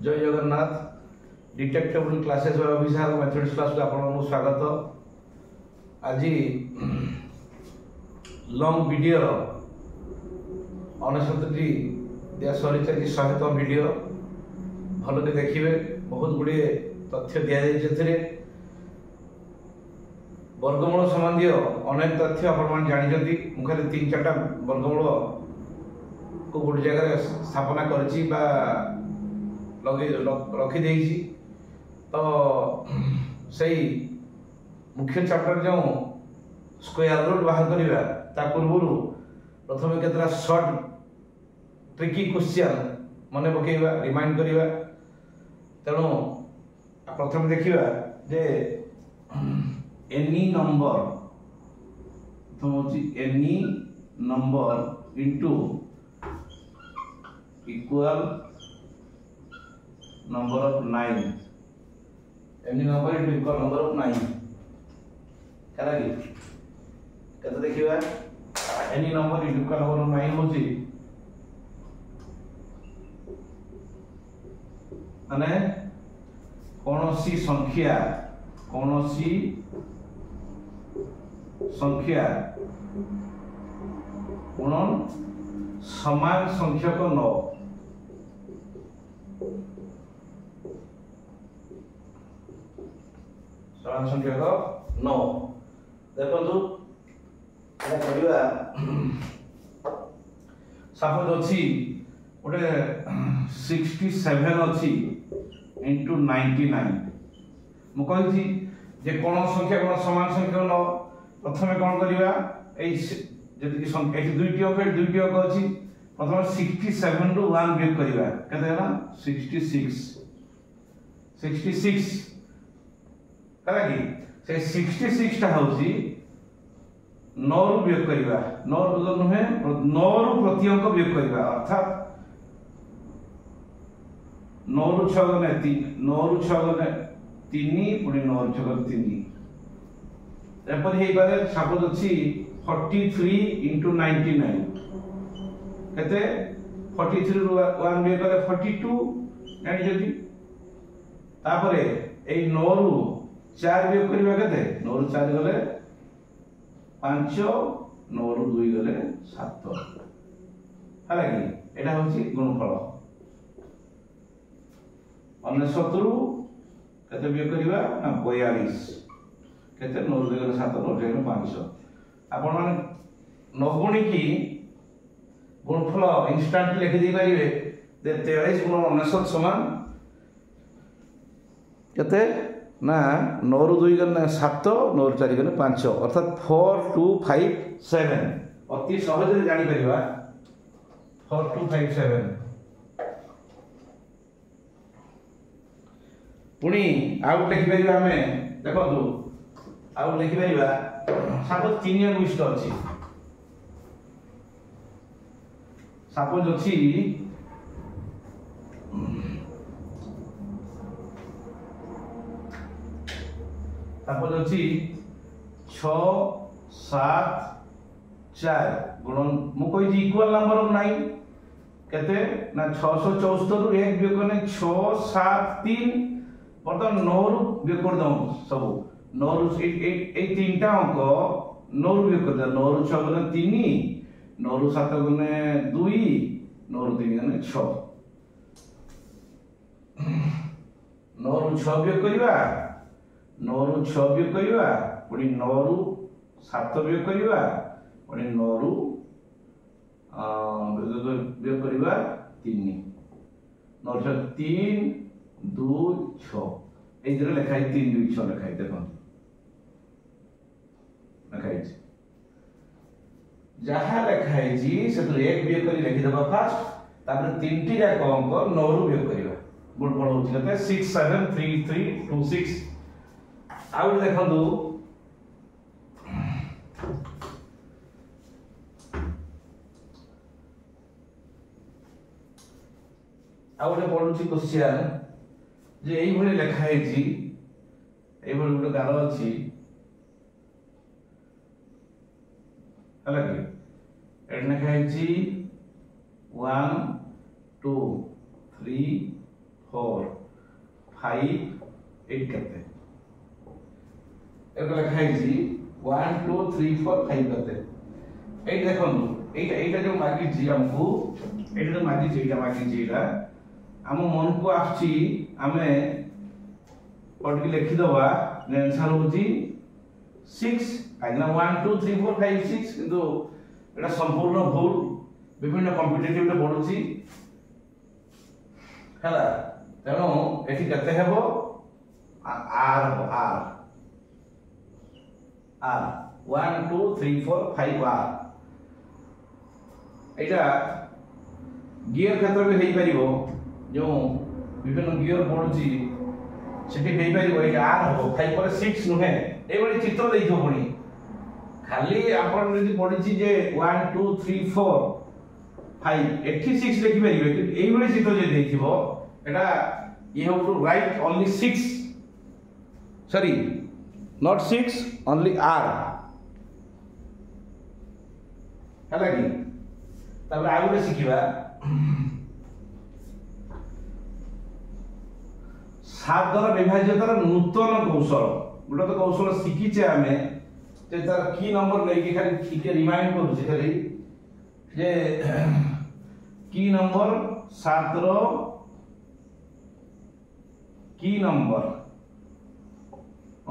जय Jagannath detectable classes Abhisar mathematics class को आपको स्वागत। आज लॉन्ग वीडियो 69 दिया सरी चली 100 वीडियो भल के देखिए। बहुत गुड़े तथ्य दि वर्गमूल संबंधी अनेक तथ्य आपण जानते। मुझे 3-4टा वर्गमूल को गोटे जगह स्थापना करी रखी तो सही मुख्य चैप्टर जो स्क्वायर रूट बाहर करवा पूर्व प्रथम केतरा शॉर्ट ट्रिकी क्वेश्चन मन पकेवा रिमाइंड करवा। तेणु प्रथम देखिए जे any number any number into equal number of 9 any number into equal number of 9 करा कि कते देखिबा any number into equal number of 9 होची माने कोनोसी संख्या गुणन समान संख्यक 9 समान संख्यक 9 देखो सपोज अच्छी गोटे 67 अच्छी इंटू 99 मु कही जे कौन संख्या कौन समान संख्या 9 प्रथम कौन करवा दुईटी अंक अच्छी प्रथम 67 रु 1 वियोग करवा केते होला 66 करा कि से 66 टा होची 9 रु वियोग करवा 9 रु नुहे 9 रु प्रति अंक वियोग करवा अर्थात 9 रु 6 गने 3 9 रु 6 गने 3 पुणी 9 रु 6 गने 3 एपर हे पारे सपोज अछि 43 into 99 केते 43 रु 1 वियोग करे 42 जानि जदी तापरे ए 9 रु 4 वियोग करबा केते 9 रु 4 गले 5 9 रु 2 गले 7 हला कि एटा होची गुणफल 69 रु केते वियोग करबा ना 42 केते 9 रु 2 गले 7 9 रु 500 आपण माने नगुणी की गुणफल इंस्टेंट लिखि दे परिबे जे 23 गुण 69 समान केते ना 9 रु 2 गने 7 9 रु 4 गने 5 अर्थात 4257 अति सहज रे जानि परिबा 4257 पुणी आउट लिखि परिबा हमें देखो आउट लिखि परिबा सपोज 3 अंक अच्छी सपोज अच्छी सपोज अच्छी 6 7 4 गुणन मु कहि इक्वल नंबर ऑफ 9 केते ना 674 रु 1 वियोग करने 6 7 3 बर्तमान 9 रु वियोग कर दऊ सब 9 रु ए तीनटा अंक 9 रु वियोग कर दे 9 रु 6 गने 3 9 रु 7 गने 2 9 रु 3 गने 6 9 रु 6 वियोग करबा 9 रु 6 वियोग करबा पुनी 9 रु 7 वियोग करबा पुनी 9 रु वियोग करबा 3 9 रु 3 2 6 ए जरा लिखाई 3 2 6 लिखाई देखो लिखाई जहाँ लिखाई से तो एक वियोग कर लिखि देबा फास्ट तापर तीनटी जाक अंक 9 रु वियोग करबा गुणफल होची केते 673326 आउट देखंदु आउट पढुची क्वेश्चन जे एई भले लिखाई छी एई भले गुटे गारो अछि हला कि एट लिखाई छी 1 2 3 4 5 8 केते एटा लिखा है जी 1 2 3 4 5 केते एट देखन एटा एटा जो मागी जी हमको एटा जो मागी जी एटा मागी जी एटा हम मन को आछि हमें पढ़ के लिखि दवा आंसर होजी 6 आइना 1 2 3 4 5 6 किंतु एटा संपूर्ण भूल विभिन्न कॉम्पिटिटिव रे पढुची हला तेनो एठी केते हेबो are are 1 2 3 4 5 are Etah gear क्षेत्र में हेई परिबो जो विभिन्न gear पढुची Sethi hay परिबो Etah are हो 5 पर 6 नुहे ए बडी चित्र देखियो पुनी खाली आपण जदी पढिची जे 1 2 3 4 5 एठी 6 लिखि परिबे कि एई बडी चित्र जे देखिबो एटा you have to write only 6 sorry not 6 only r हला कि तब आगुले सिखिबा सात द्वारा विभाज्यतार नूतन कौशल गोटे तो कौशल शिखिचे आमे जे तार की नंबर नै कि खाली ठीक रिमाइंड करू जे खाली जे की नंबर 7 रो की नंबर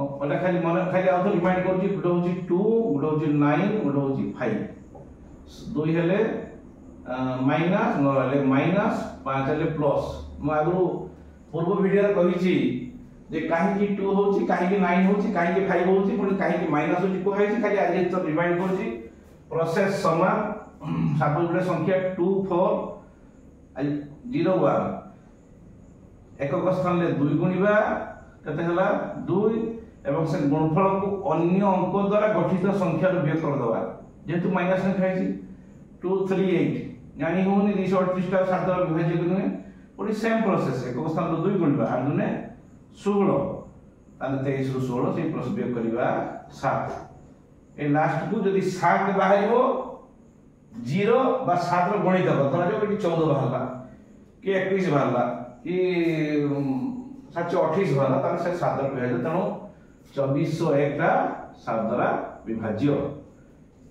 ओटा खाली मन खाली आउट रिमाइंड करू जे गोटे होची 2 गोटे होची 9 गोटे होची 5 दुई हेले माइनस न हेले माइनस 5 हेले प्लस म आगु पूर्व वीडियो रे कहिची जे काहे की 2 होची काहे की 9 होची काहे की 5 होची पुनी काहे की माइनस होची को हैची खाली आज तो रिमाइंड करची प्रोसेस समान सब गुडे संख्या 2 4 0 1 एकक स्थान ले 2 गुणिबा कते हला 2 एवं से गुणफल को अन्य अंक द्वारा गठित संख्या रो व्यक्त कर दवा जेतु माइनस ने खाइची 238 यानी होनी 238 टा 7 द्वारा विभाज्य गुणे पुनी सेम प्रोसेस एकक स्थान रो 2 गुणिबा आ दुने 16 ताले 23 रो 16 से प्रोसेस व्यक्त करिबा 7 ए लास्ट को जदी 7 बाहरिबो 0 बा 7 रो गणित दबा तरा जो 14 बाहरला कि 21 बाहरला कि 728 बाहरला ताले से 7 रो विभाज्य तनो 2401 टा 7 द्वारा विभाज्य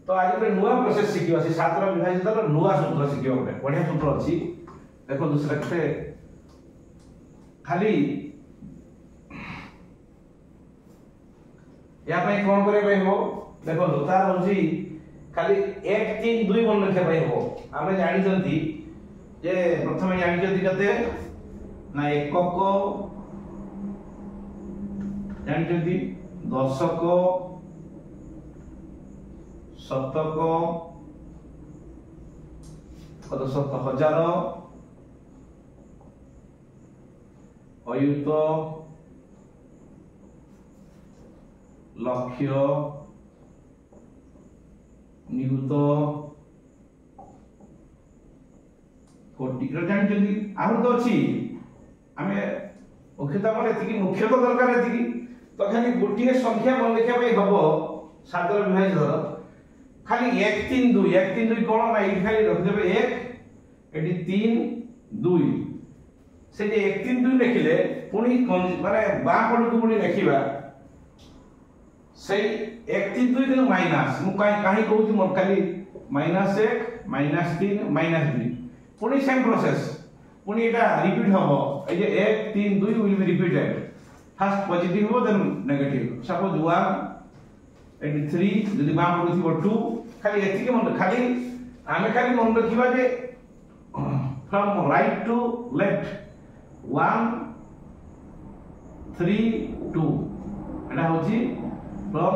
तो आज गोटे नुआ प्रोसेस शिखिबा से 7 रो विभाज्यतार नुआ सूत्र शिखिबा गोटे बढ़िया सूत्र अछि देखो दूसरा के खाली या पे कोन करे पे हो देखो तार होजी खाली 1 3 2 बन लिखे पे हो हम जानि जंती जे प्रथमे जानि जंती कते ना एकक जानि जंती दशक शतक कत शत हजार अयुत लक्ष्य नियुत कोटि जानते आहुर तो अच्छी आम मुख्यतः मन एति मुख्यतः दरकार एति तो खाली गोटे संख्या मन लिखा हम 7 विभाज्य खाली 1 3 2 1 3 2 कौन ना ये खाली रखिदेवे 1 एटी 3 2 से जे 1 3 2 लिखिले पुनी माने बा पड़ को पुनी लिखिबा से 1 3 2 दिन माइनस मु काहे कहूची मोर खाली -1 -3 -2 पुनी सेम प्रोसेस पुनी एटा रिपीट हबो ए जे 1 3 2 will be repeated first positive हो देन नेगेटिव सपोज 1 एटी 3 जदी बा पड़ुथिबो 2 खाली एति के मन खाली आमे खाली मन रखिबा जे फ्रॉम राइट टू लेफ्ट 1 3 2 एटा होची फ्रॉम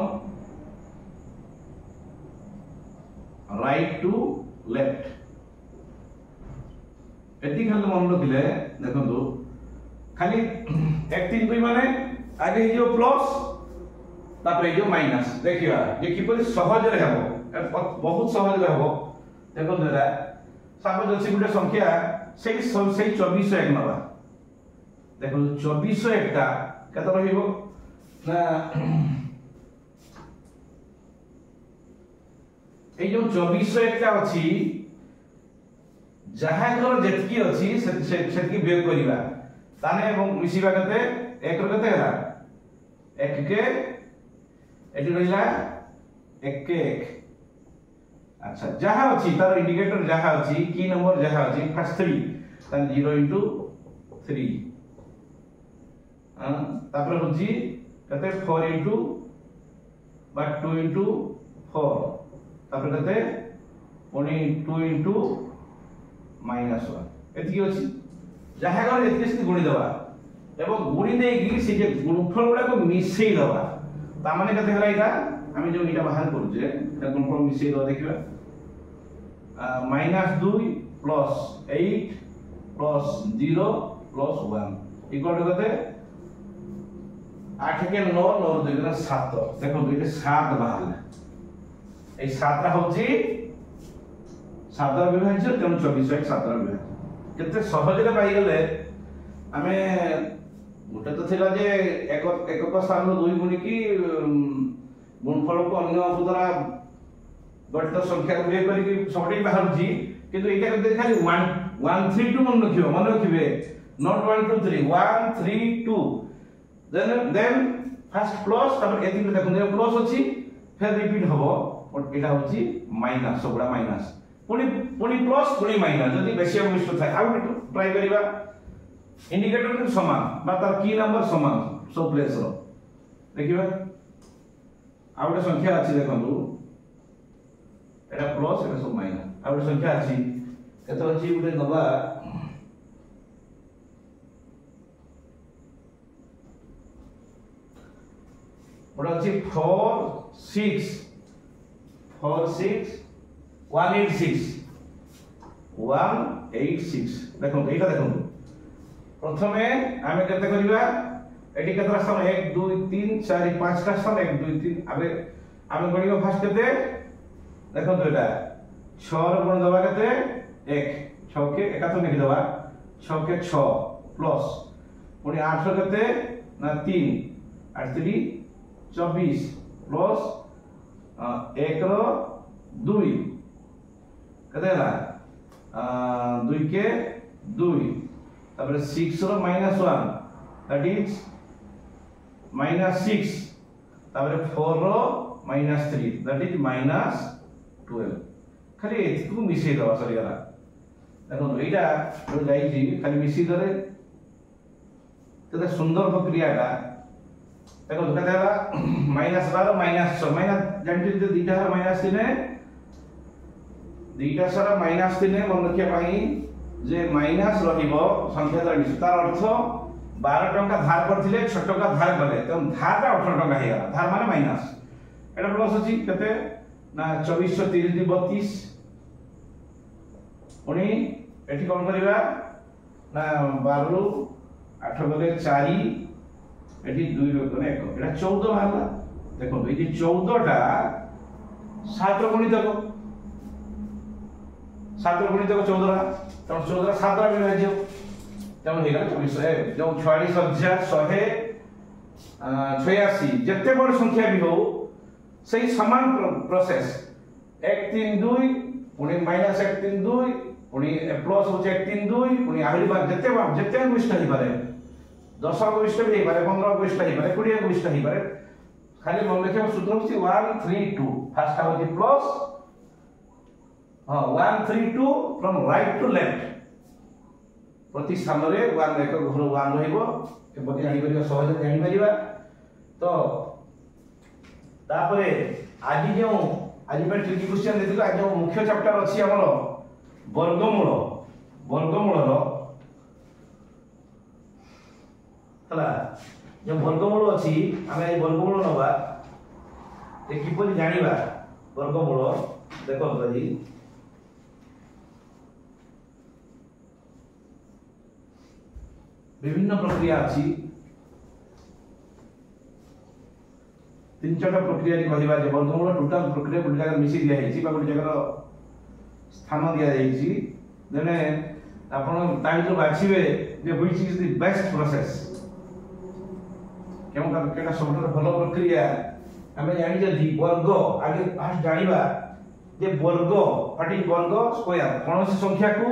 राइट टू लेफ्ट एति खाली मन रखिले देखंतु खाली 1 3 2 माने आगे जो प्लस तापर जो माइनस देखिबा जे किपरि सहज रे हबो बहुत सहज रे हबो देखंतु एरा सपोज अछि गुटे संख्या सेही 2401 नबा देखो 2401 टा कत रहिबो ना ए जो 2401 टा अछि जहां घर जेतकी अछि सेतकी बेग करिबा ताने एवं मिसिबा कते एक रो कते हला एक के एटी रहिला एक के एक अच्छा जहा अछि तार इंडिकेटर जहा अछि की नंबर जहा अछि फर्स्ट 3 तान 0 into 3 तापर होछि कते 4 into बा 2 into 4 तापर कते ओनी 2 into -1 एति अछि जहा कर एति से गुणी दबा एवं गुणी दे की से जे गुणफल गुडा को मिसई दबा ता माने कते हला इटा हम जो इटा बाहर करू जे गुणफल मिसई दबा देखिबा -2 plus 8 plus 0 plus 1 equal to कते 8 के 9 9 2 के 7 देखो इटे 7 बाहरला ए 7 रा होची 7 रा विभाज्य तेनु 24 एक 7 रा विभाज्य केते सहज रे पाई गेले हमें गोटे तो थिला जे एकक स्थान रो 2 गुणी की गुणफल को अन्य द्वारा गणित संख्या को प्रयोग करी सॉर्टिंग बाहर जी किंतु एटा करते खाली 1 1 3 2 मन रखिबे नॉट 1 2 3 1 3 2 देन फर्स्ट प्लस तब एति देखो जे प्लस अछि फिर रिपीट हबो और एटा होची माइनस सबडा माइनस पुनी प्लस पुनी माइनस जदी बेसी अमिष्ट थाय आउ ट्राई करिबा इंडिकेटर के समान बा तार की नंबर समान सब प्लेस रो देखिबा आउटे संख्या अछि देखंतु एटा प्लस एटा सब माइनस आउटे संख्या अछि केतो अछि उडे नबा उडा अछि 4 6 186 186 देखो एटा देखो प्रथमे आमे केते करिबा एटी केतरा स्थान 1 2 3 4 5 टा स्थान 1 2 3 आबे आमे गणिबा फर्स्ट केते देखो तो एटा 6 रो गुण दबा केते 1 6 के एका तो लिखि दबा 6 के 6 प्लस पुनी 8 रो केते ना 3 8 3 24 प्लस 1 रो 2 केते हला 2 के 2 तापर 6 रो -1 दैट इज -6 तापर 4 रो -3 दैट इज -12 खाली एथकु मिसई दवा सरी गला देखो एटा जो जाई जी खाली मिसई दरे केते सुंदर प्रक्रियाटा देखो तो केते हला -12 -6 माइनस जानती जे दीटा हर -3 दीटा सारा -3 मन रखिया पाई जे माइनस रहिबो संख्या दर तार अर्थ 12 टंका धार करथिले 6 टंका धार कले त धार 18 टंका हे गला धार माने माइनस एटा प्लस अछि केते ना 2430 32 उनी एठी कोन करिबा ना 12 रु 8 गले 4 एठी 2 रो कोने 1 एटा 14 बाहरला देखो एठी 14 टा 7 रो गणित को 7 रो गणित को 14 टा त 14 7 रा विभाज्य तब हेगा 24 जो 46186 जत्ते बड़ संख्या भी हो सही समान प्रोसेस 132 पुनी -132 पुनी प्लस हो 132 पुनी आहुरी बार जत्ते गुष्ट ही पारे 10 गुष्ट भी पारे 15 गुष्ट ही पारे 20 गुष्ट ही पारे खाली मन लिखे सूत्र होची 132 फर्स्ट होची plus 132 from right to left प्रति स्थान रे 1 एक घर 1 रहइबो एबोती जानि परिबा सहज जानि परिबा तो तापरे आज पर ट्रिकी क्वेश्चन देथिलो आज मुख्य चैप्टर अछि हमर वर्गमूल रो हला जे वर्गमूल अछि हमें वर्गमूल नबा ए किपरि जानिबा वर्गमूल देखो जी विभिन्न प्रक्रिया अछि 3-4 प्रक्रिया रे कहबा जे वर्गमूल टोटल प्रक्रिया गुड जगह मिसी दिया हेछि बा गुड जगह स्थान दिया हेछि देने आपण टाइम तो बाछिबे जे which is the best process केम का केटा सबटर भलो प्रक्रिया हमें जानि जे वर्ग आगे फास्ट जानिबा जे वर्ग व्हाट इज वर्ग स्क्वायर कोनोसी संख्या को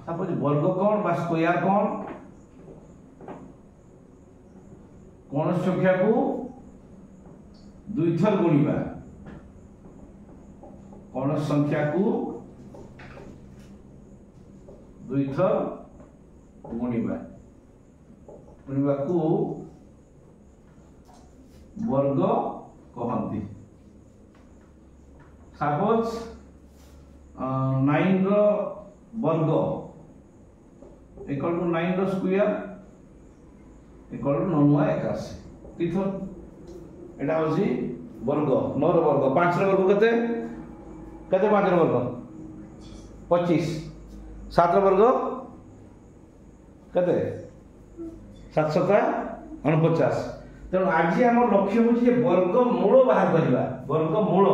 तापर सपोज वर्ग कौन बा स्क्वायर कौन कौन संख्या को दुई थर गुणिबा कौन संख्या को दुई थर गुणिबा गुणिबा को वर्ग कहती सपोज 9 रो वर्ग इक्वल टू 9 रो स्क्वायर इक्वल टू 981 तीथर एटा होसी वर्ग 9 रो वर्ग 5 रो वर्ग कते कते 5 रो वर्ग 25 7 रो वर्ग कते 749 तेणु आज आम लक्ष्य हूँ वर्ग मूल बाहर करवा वर्ग मूल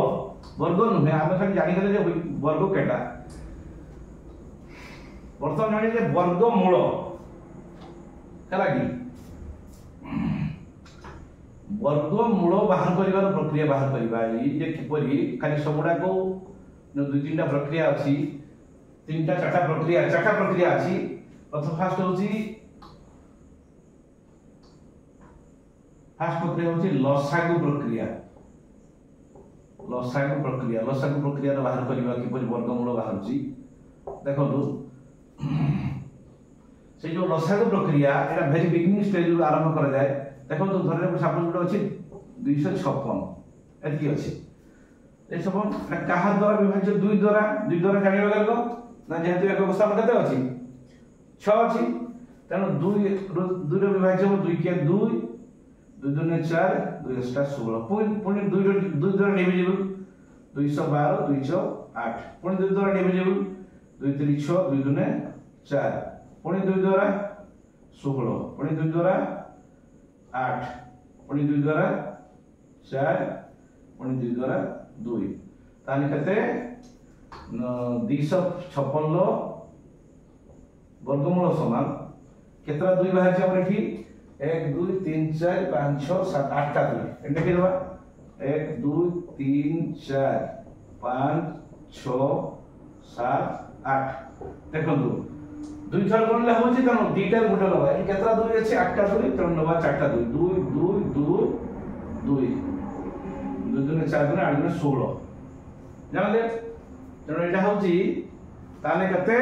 वर्ग नुहे आम खाली जानीगले वर्ग केटा बर्तमान जाने वर्ग मूल है कि वर्ग मूल बाहर कर प्रक्रिया बाहर करवा किपरि खाली सबुड़ा को दुई तीन प्रक्रिया अच्छी तीन चार्टा प्रक्रिया अच्छी प्रथम फास्ट हूँ फास्ट प्रक्रिया हूँ लसागु प्रक्रिया लसागु प्रक्रिया बाहर करवा किपरि वर्गमूल बाहर देखो से जो लसागु प्रक्रिया एटा वेरी बिगिनिंग स्टेज रु आरंभ करा जाए देखो तो धरे सपोज गुटे अछि 256 एतकी अछि ए सब कहा द्वारा विभाज्य 2 द्वारा जानिबा गलो ना जेहेतु एक स्थान कते अछि 6 अछि तेनु 2 रो विभाज्य 2 के 2 2 दुने 4 2 एक्स्ट्रा 16 पुणी 2 द्वारा डिविजिबल 212 208 पुणी 2 द्वारा डिविजिबल 2 3 6 2 दुने 4 पुणी 2 द्वारा 16 पुणी 2 द्वारा 8 पुणी 2 द्वारा 4 पुणी 2 द्वारा 2 ताने कते 256 वर्गमूल समान केतरा 2 बाहर छै हमर एठी 1 2 3 4 5 6 7 8 टा 2 एंड के देबा 1 2 3 4 5 6 7 8 देखो दुई थर गणले होछि तनो दीटा गुटे लबा ए केतरा 2 अछि 8 टा 2 तनो नबा 4 टा 2 2 2 2 2 2 दुने 4 दुने 8 दुने 16 जानले तनो एटा होछि ताने कते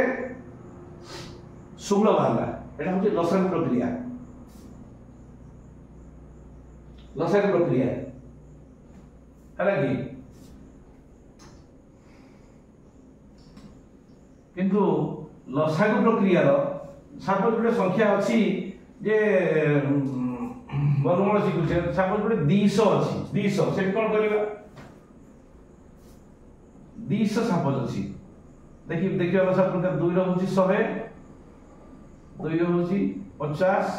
16 बाहरला एटा होछि लसागु प्रक्रिया है कि किंतु लसागु प्रक्रिया सपोज गोटे संख्या अच्छी जे वर्गमूल शिखुचे सपोज गोटे 200 अच्छी 200 से कौन करवा 200 सपोज अच्छी देखिए सब 2 रो होची 100 2 रो होची 50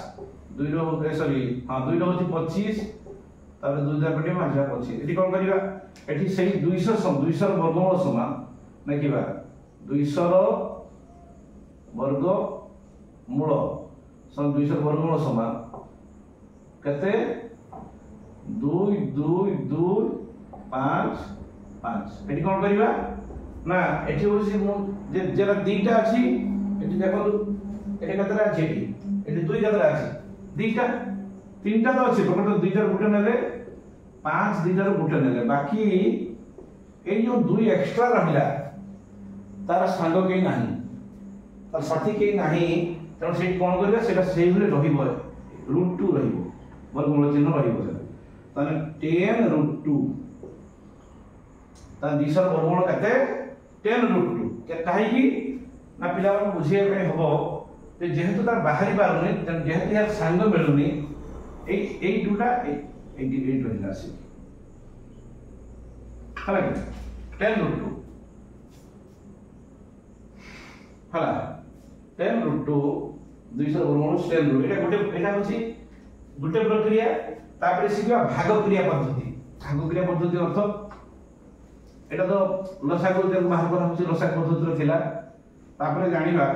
2 रो सॉरी हां 2 रो होची 25 तापर 2 द्वारा कटे 25 एठी कौन करवा एठी सही 200 वर्गमूल समान देखिबा 200 रो वर्ग मूल 200 वर्गमूल समान कते 2 2 2 5 5 एठी कौन करवा ना एठी होसी जे जेरा दीटा अछि एठी देखो एठी कतरा अछि एठी 2 कतरा अछि दीटा तीनटा तो अछि प्रकट 2 टा गुटे नेले 5 2 टा गुटे नेले बाकी ए जो 2 एक्स्ट्रा रहिला तार संग के नाही तार साथी के नाही तण से कोन करबे सेटा सेही भले रहिबो √2 रहिबो वर्गमूल चिन्ह रहिबो सेटा ताने 10√2 ता 200 वर्गमूल कते 10√2 के काहे की ना पिला मन बुझिए पे हबो जे जेहेतु तार बाहरी पारुनी जेहेतु यार संग मिलुनी ए दुटा ए रहिला से हला 10√2 हला 10√2 200 वर्गमूल 10√2 एटा होची गुटे प्रक्रिया तापर सिखिबा भाग क्रिया पद्धति अर्थ एटा तो लसागु जे बाहर करा होची लसागु पद्धति थिला तापर जानिबा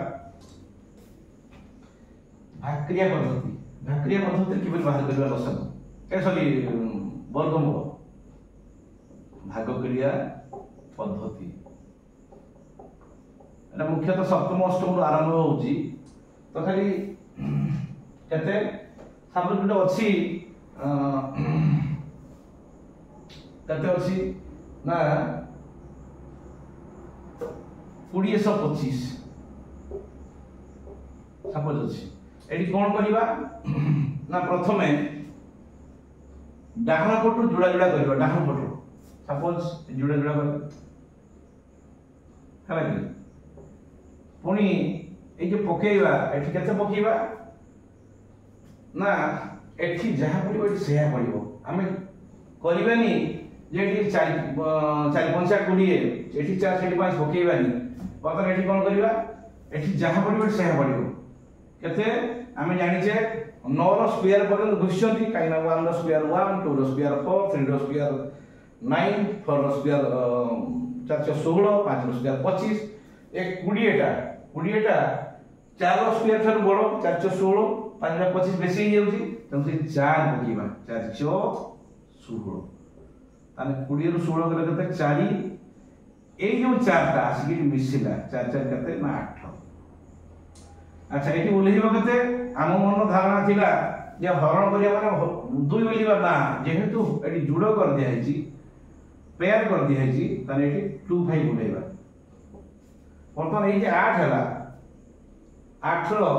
भाग क्रिया पद्धति किबे बाहर करबा लसागु ए सॉरी वर्गमूल भाग क्रिया पद्धति एटा मुख्यतः सप्तम अष्टम आरंभ होउची तो खाली केते सपोज गुटे अछि केते अछि ना 2025 सपोज अछि एटी कोन करिबा ना प्रथमे डाहण पटु जुड़ा जुड़ा करिबा डाहण पटु सपोज जुड़ा जुड़ा कर हला कि पुनी ए जे पकेइबा एठी केते पकेइबा ना एठी जहा पड़िबो एठी सेहा पड़िबो आमे करिबानी जे एठी 4 5 20 एठी 4 सेठी 5 पकेइबानी पतर एठी कोन करिबा एठी जहा पड़िबो सेहा पड़िबो केते आमे जानि जे 9 रो स्क्वायर पर्यंत घुसछंती काइना 1 रो स्क्वायर 1 2 रो स्क्वायर 4 3 रो स्क्वायर 9 4 रो स्क्वायर 416 5 रो स्क्वायर 25 एक 20 टा 4 रो स्क्वायर थार बड़ो 416 5 रो 25 बेसी ही जाउची तम से 4 पकीबा 416 ताने 20 रो 16 करे कते 4 ए जो 4 टा आसी मिसिला 4 4 कते ना 8 अच्छा एटी बोलिबा कते आम मन धारणा थिला जे हरण करिया माने दुई बोलिबा ना जेहेतु एटी जुडो कर दिया हैची पेयर कर दिया हैची ताने एटी 2 5 बोलेबा वर्तमान ए जे 8 हला 8 रो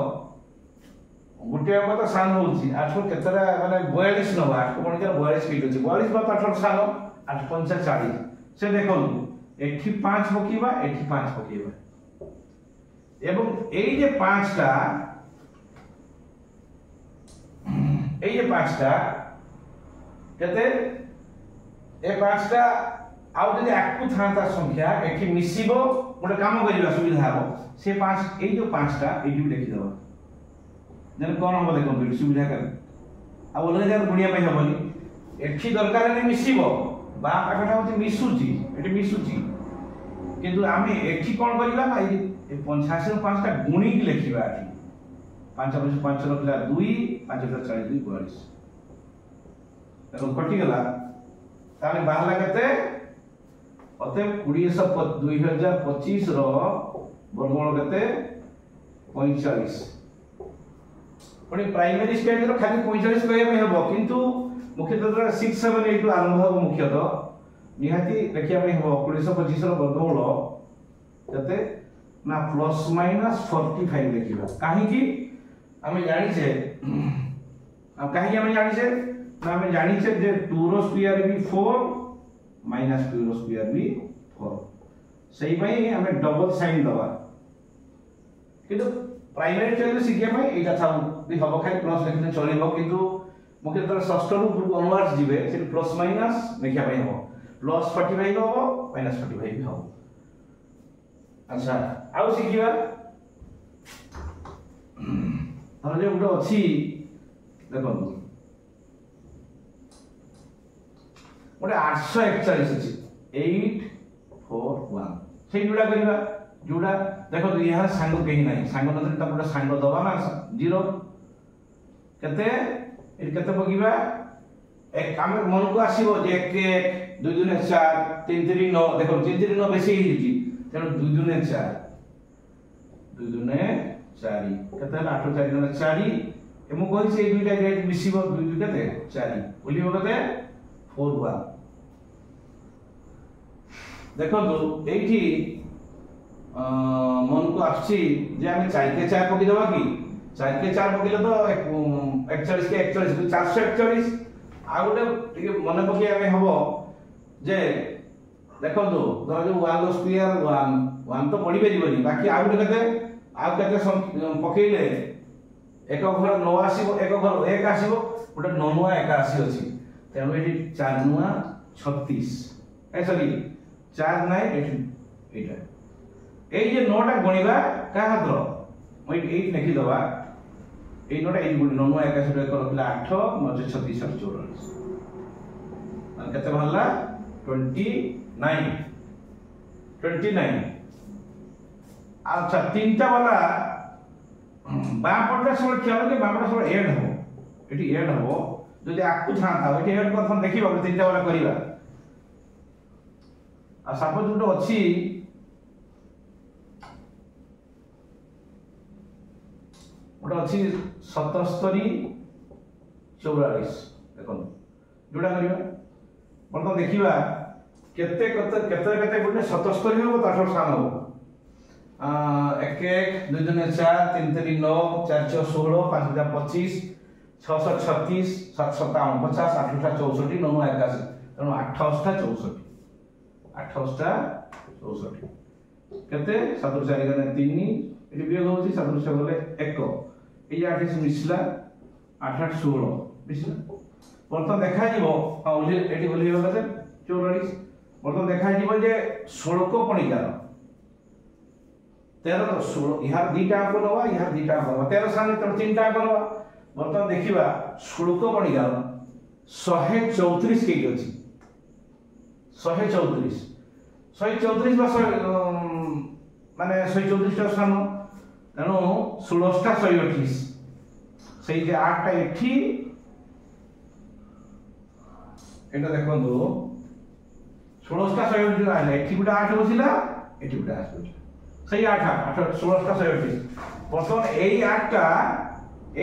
गुटे अंक तो सान होउची 8 रो केतरा माने 42 नबा 8 कोन के 42 फीट अछि 42 बा 8 रो सान 8 5 40 से देखन एठी 5 पकीबा एठी 5 पकीबा एवं এই যে পাঁচটা কেতে এই পাঁচটা আউ যদি একটু থাকা সংখ্যা এটি মিশিব গোটে কাম করিবা সুবিধা হবে সে পাঁচ এই যে পাঁচটা এইটি দেখি দেবা যেন কোন হবে দেখো এটি সুবিধা করে আর অলগা জায়গা গুণিয়া পাই হবনি এটি দরকার নেই মিশিব বা পাখটা হচ্ছে মিশুচি এটি মিশুচি কিন্তু আমি এটি কোন করিবা না এই 85 रो 5 टा गुणी की लिखिबा आठी 5 + 5 रखला 2 5 + 4 2 42 देखो कटि गला ताले बाहला केते अते 2025 रो वर्गमूल केते 45 पुनी प्राइमरी स्टेज रो खाली 45 कहया में हबो किंतु मुख्यतः 6 7 8 आरंभ हबो मुख्यतः निहाती देखिया में हबो 2025 रो वर्गमूल केते ना प्लस माइनस 45 लिखिबा काहे कि हमें जानि छे अब काहे कि हमें जानि छे ना हमें जानि छे जे 2 रो स्क्वायर भी 4 माइनस 2 रो स्क्वायर भी 4 सही भाई हमें डबल साइन दवा किंतु प्राइमरी स्टेज सिखिया में एटा था भी हबो खाली प्लस लिखने चलिबो किंतु मुख्य तरह षष्ठ रू ऑनवर्ड्स जिवे से प्लस माइनस लिखिया भाई हबो प्लस 45 हबो माइनस 45 भी हबो अच्छा आउ सिखिबा हम जे उडो अछि देखो ओटे 841 अछि 841 से जुड़ा करिबा जुड़ा देखो तो यहाँ सांग कहीं नहीं सांग नथि त पुरा सांग दबा ना 0 केते ए केते पगिबा एक काम मन को आसीबो जे 1 2 2 4 3 3 9 देखो 3 3 9 बेसी हिजी तेनो 2 2 4 2 2 4 केते 8 4 4 4 एमु कोइ से दुइटा ग्रेड मिसिबो 2 2 केते 4 बोलिबो केते 4 1 देखो तो एठी मन को आछि जे हम 4 के 4 पकि देबा की 4 के 4 पकिले तो 41 के 41 441 आ गोटे मन पकि आमे हबो जे देखो तो जो 1 स्क्वायर 1 तो पड़ी बेरिबनी बाकी आ गोटे केते पकेइले एक घर 9 आसीबो एक घर 1 आसीबो गोटे 9 नुआ 1 आसी अछि तेनो एठी 4 नुआ 36 ए सॉरी 4 9 एटा এই যে 9টা গণিবা কা হাতর মই 8 লিখি দবা এই 9টা এই গুণ 9 81 রে করলা 8 9 36 44 আর কত ভাললা 29 আচ্ছা তিনটা वाला বামপটা সব খেয়াল কে বামপটা সব এড হবো এটি এড হবো যদি আকু থাকা এটি এড করছন দেখিবা তিনটা वाला করিবা আর সাপোজ দুটো ଅଛି गोटे अच्छी 77 44 देखो जोड़ा करवा बर्तमान देखा केते केते केते केते बोले 77 हो ताठर सान हो 1 1 2 2 4 3 3 9 4 6 16 5 25 6 36 7 7 50 8 64 9 81 तेणु 8 64 8 64 केते 7 4 गने 3 एटी वियोग होची 7 6 गले 1 ए 8 से मिसला 8 8 16 मिसला बर्तमान देखा जीवो हां ओली एटी ओली हो गले 44 बर्तमान देखा जीवो जे 16 को पणिकार 13 तो 16 यार दीटा को नवा यार दीटा को 13 साने तो तीनटा को नवा बर्तमान देखिबा 16 को पणिकार 134 के अछि 134 134 बा माने 134 टा स्थान तेणु 16 टा 128 से 8 टा एठी एटा देखंदो 16 टा 128 आले एठी गुडा 8 बसिला एठी गुडा 8 बसिला से 8 8 16 टा 128 बर्तमान एई 8 टा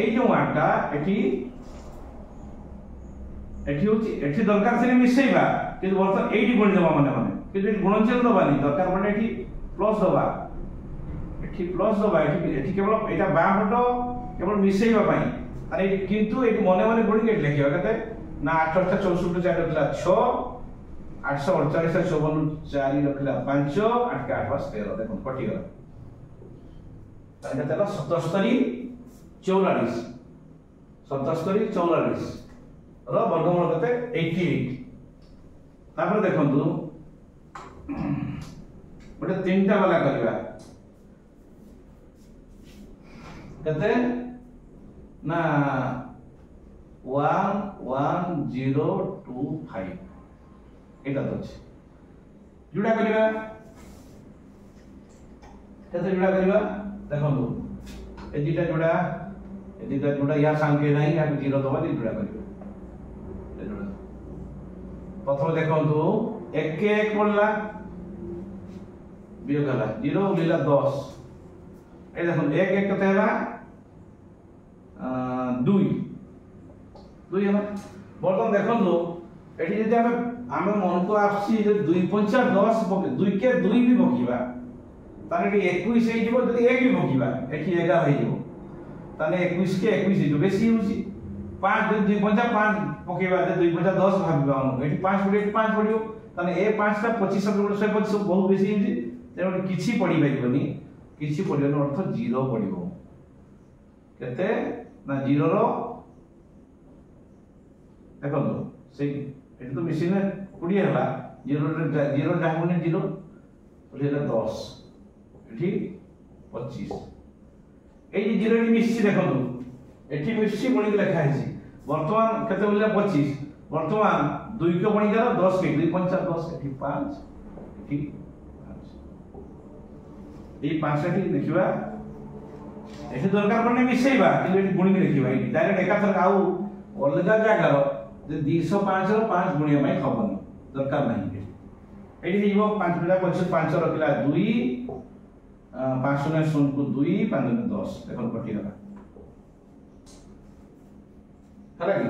एई जो 8 टा एठी एठी होची एठी दरकार से मिसेइबा कि बर्तमान एठी गुण देबा माने कि गुणनचल दबानी दरकार माने एठी प्लस दबा एठी प्लस दबा एठी केवल एटा बा फटो केवल मिसेइबा पई अरे किंतु एठी मने मने गुण के लिखिबा कते ना 8 8 64 4 रखला 6 848 54 4 रखला 5 8 के 8 बस 13 देखो कटि गला ताने तेला 77 44 77 44 र वर्गमूल कते 88 तापर देखंतु गोटे तीनटा वाला करबा कते ना 11025 एटा तो अछि जुड़ा करबा कते जुड़ा करबा देखंतु ए दिटा जुड़ा या संख्या नहीं या 0 दबा दी जुड़ा करबा ए जुड़ा प्रथम देखंतु 1 के 1 पड़ला वियोग हला 0 उलिला 10 ए देखो 1 1 कते हला 2 2 हला बर्तमान देखंतु एठी जदि हमें मन को आसी जे 2 5 10 2 के 2 भी बकिबा ताने 21 हे जिवो जदि 1 भी बकिबा एठी 11 हे जिवो ताने 21 के 21 हे जो बेसी होची 5 2 5 5 पकेबा 2 5 10 भाबिबा हम एठी 5 पड़े 5 पड़ियो ताने ए 5 टा 25 सब 125 बहुत बेसी होची तेणु किछि पड़ी पाइबनी किछि पड़िबन अर्थ 0 पड़िबो केते ना 0 रो देखो से एठी तो मिसिने 20 हला 0 जाहुने 0 ओलेला 10 एठी 25 ए जे 0 नी मिसि देखो एठी मिसि बणी लेखा हैछि वर्तमान केते बोलला 25 वर्तमान 2 के बणी गेला 10 के 2 5 10 एठी 5 एठी ए 5 एठी देखिबा एठी दरकार पड़ने मिसेइबा कि एठी गुणी देखिबा एठी डायरेक्ट एकाथर आउ अलगा जागार जे 205 रो 5 गुणिया में खबनी दरकार नहीं एठी दिबो 5 बिला 5 रखिला 2 5 ने 0 को 2 5 ने 10 देखो कटि गला हला कि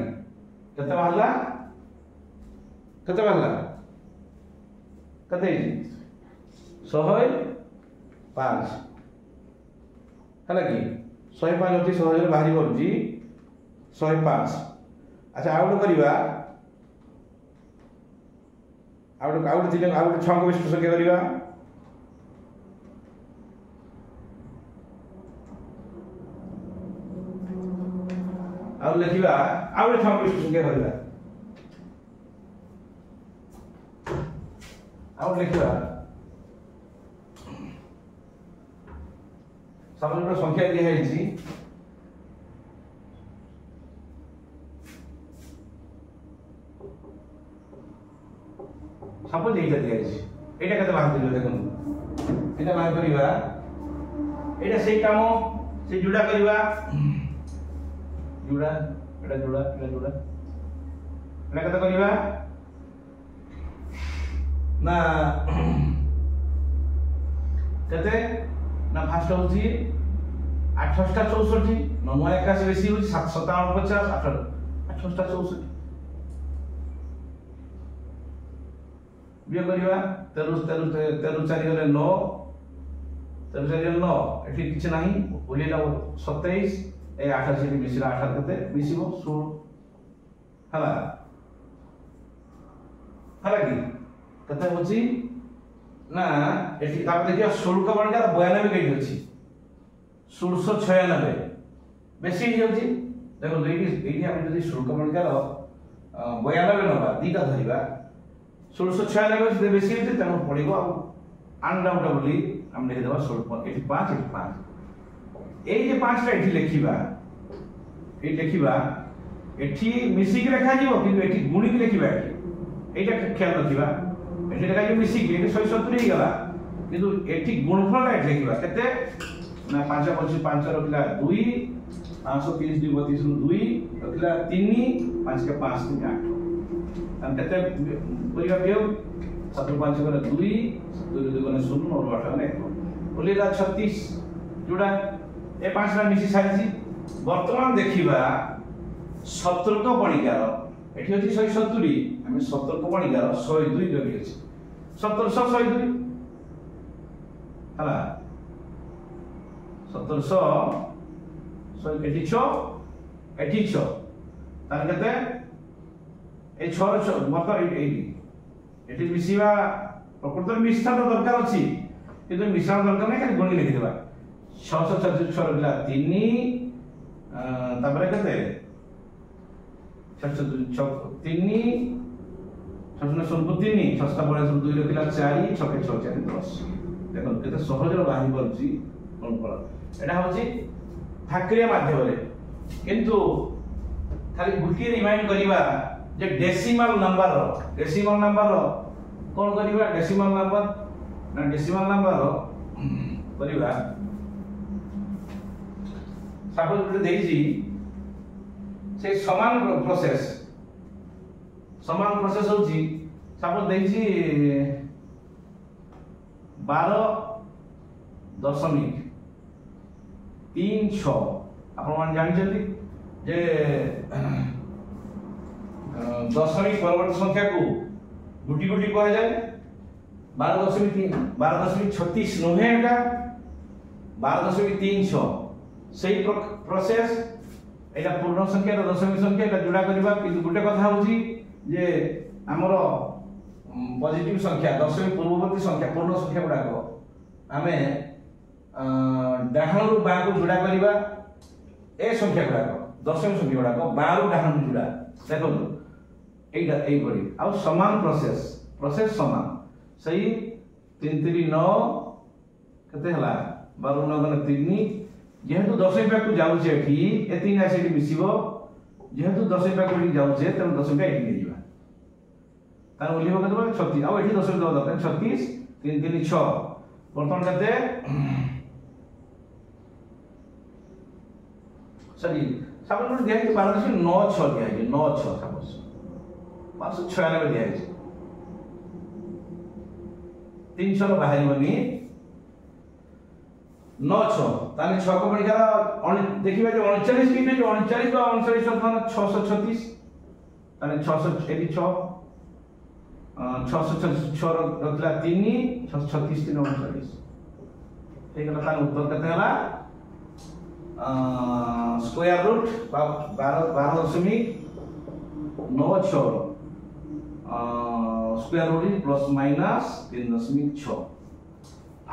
कते बाहला कते सहज 5 हला कि 105 होती सहज बाहरी परजी 105 अच्छा आउट करिबा आउट दिले आउट 6 को विशिष्ट संख्या करिबा आउट लिखिबा आउट 6 को विशिष्ट संख्या करिबा आउट लिखिबा सामान्य संख्या दिया है जी सपोज एटा दिया है एटा कते बाहर दिलो देखो एटा बाहर करिबा एटा सेही काम से जुड़ा करिबा जुड़ा एटा कते करिबा ना कते ना फास्ट होची 8টা 64 981 বেশি হচ্ছে 57 50 8টা 64 বিয়োগ করিবা 13 4 গলে 9 13 4 গলে 9 এটি কিছু নাই ওলিলা 27 এই 28 এটি মিশিলা 18 কতে মিশিব 16 হলা হলা কি কত হচ্ছে না এটি তারপর দেখিও 16 কা বর্গা 92 কেজি আছে 1696 বেশি হয়ে যাচ্ছে দেখো এইটি আমি যদি 16 কা বর্গা 92 নবা দুইটা ধরিবা 1696 से বেশি হচ্ছে তেমন পড়িব আনডাউটেবলি আমি লিখে দেব 16 এটি 5 এটি 5 এই যে 5টা এটি লিখিবা এই লিখিবা এটি মিশিকি লেখা যাব কিন্তু এটি গুণিকি লিখিবা এইটা খেয়াল রাখিবা এটি লেখা যাব মিশিকি এটি 170 হই গলা কিন্তু এটি গুণফলটা এটি লিখিবা কেতে না 5 25 5 রখিলা 2 530 2 32 2 রখিলা 3 5 के 5 3 8 हम कहते हैं पूरी वियोग 7 5 गने 2 2 गने 0 और 8 गने 1 बोलिला 36 जोड़ा ए 5 रा मिसी सारिছি বর্তমান দেখিবা সতর্ক বণিকার এটি হচ্ছে 170 আমি সতর্ক বণিকার 102 যোগ আছে 1700 102 হলা 1700 এটি 6 তার কতে এই 6 মত এটি মিশিবা প্রকৃত মিশ্রণ দরকার আছে কিন্তু মিশ্রণ দরকার নাই খালি গণি লিখি দেবা 646 রহিলা 3 তারপরে কতে 646 3 603 6টা পরে 2 রহিলা 4 6 6 4 10 দেখুন কেতে সহজে বাহি পড়ছি কোন পড়া এটা হচ্ছে ঠাকুরিয়া মাধ্যমে কিন্তু খালি গুটি রিমাইন্ড করিবা যে ডেসিমাল নাম্বার কোন করিবা ডেসিমাল নাম্বার করিবা সাপোজ গুটি দেইছি সেই সমান প্রসেস হচ্ছে সাপোজ দেইছি 12.36 আপন মান জানিছেন যে দশমিক পরবর্তী সংখ্যা को गुटी गुटी कहा जाए 12.36 नहे एटा 12.36 सही प्रोसेस एटा पूर्ण संख्या रो दशमिक संख्या एटा जोड़ा करबा किंतु गुटे कथा होची जे हमरो पॉजिटिव संख्या दशमिक पूर्ववर्ती संख्या पूर्ण संख्या गुडा को हमें डाहण रु बा को जोड़ा करबा ए संख्या गुडा को दशमिक संख्या गुडा को बा रु डाहण जोड़ा देखो এইটা এই করি আর সমান প্রসেস সমান সেই 3 3 9 কত হলা 12 9 গনে 3 যেহেতু 10 পাকু যাউছে এটি এ 3 আসে এটি মিশিব যেহেতু 10 পাকু এটি যাউছে তেমন 10 টা এটি নিয়ে যাবা তার বলিব কত 36 আর এটি 10 দেওয়া দরকার 36 3 3 6 বর্তমান কত সরি সাপোজ দিয়া হইছে 12.96 দিয়া হইছে 96 সাপোজ 596 दिया है 300 बाहर बनी 96 ताले 6 को बड़ी करा देखिबा जे 39 की जो 39 बा 39 समान 636 ताले 686 666 रखला 3 636 3 39 ठीक है ताले उत्तर कते हला square root 12.96 square root plus minus 3.6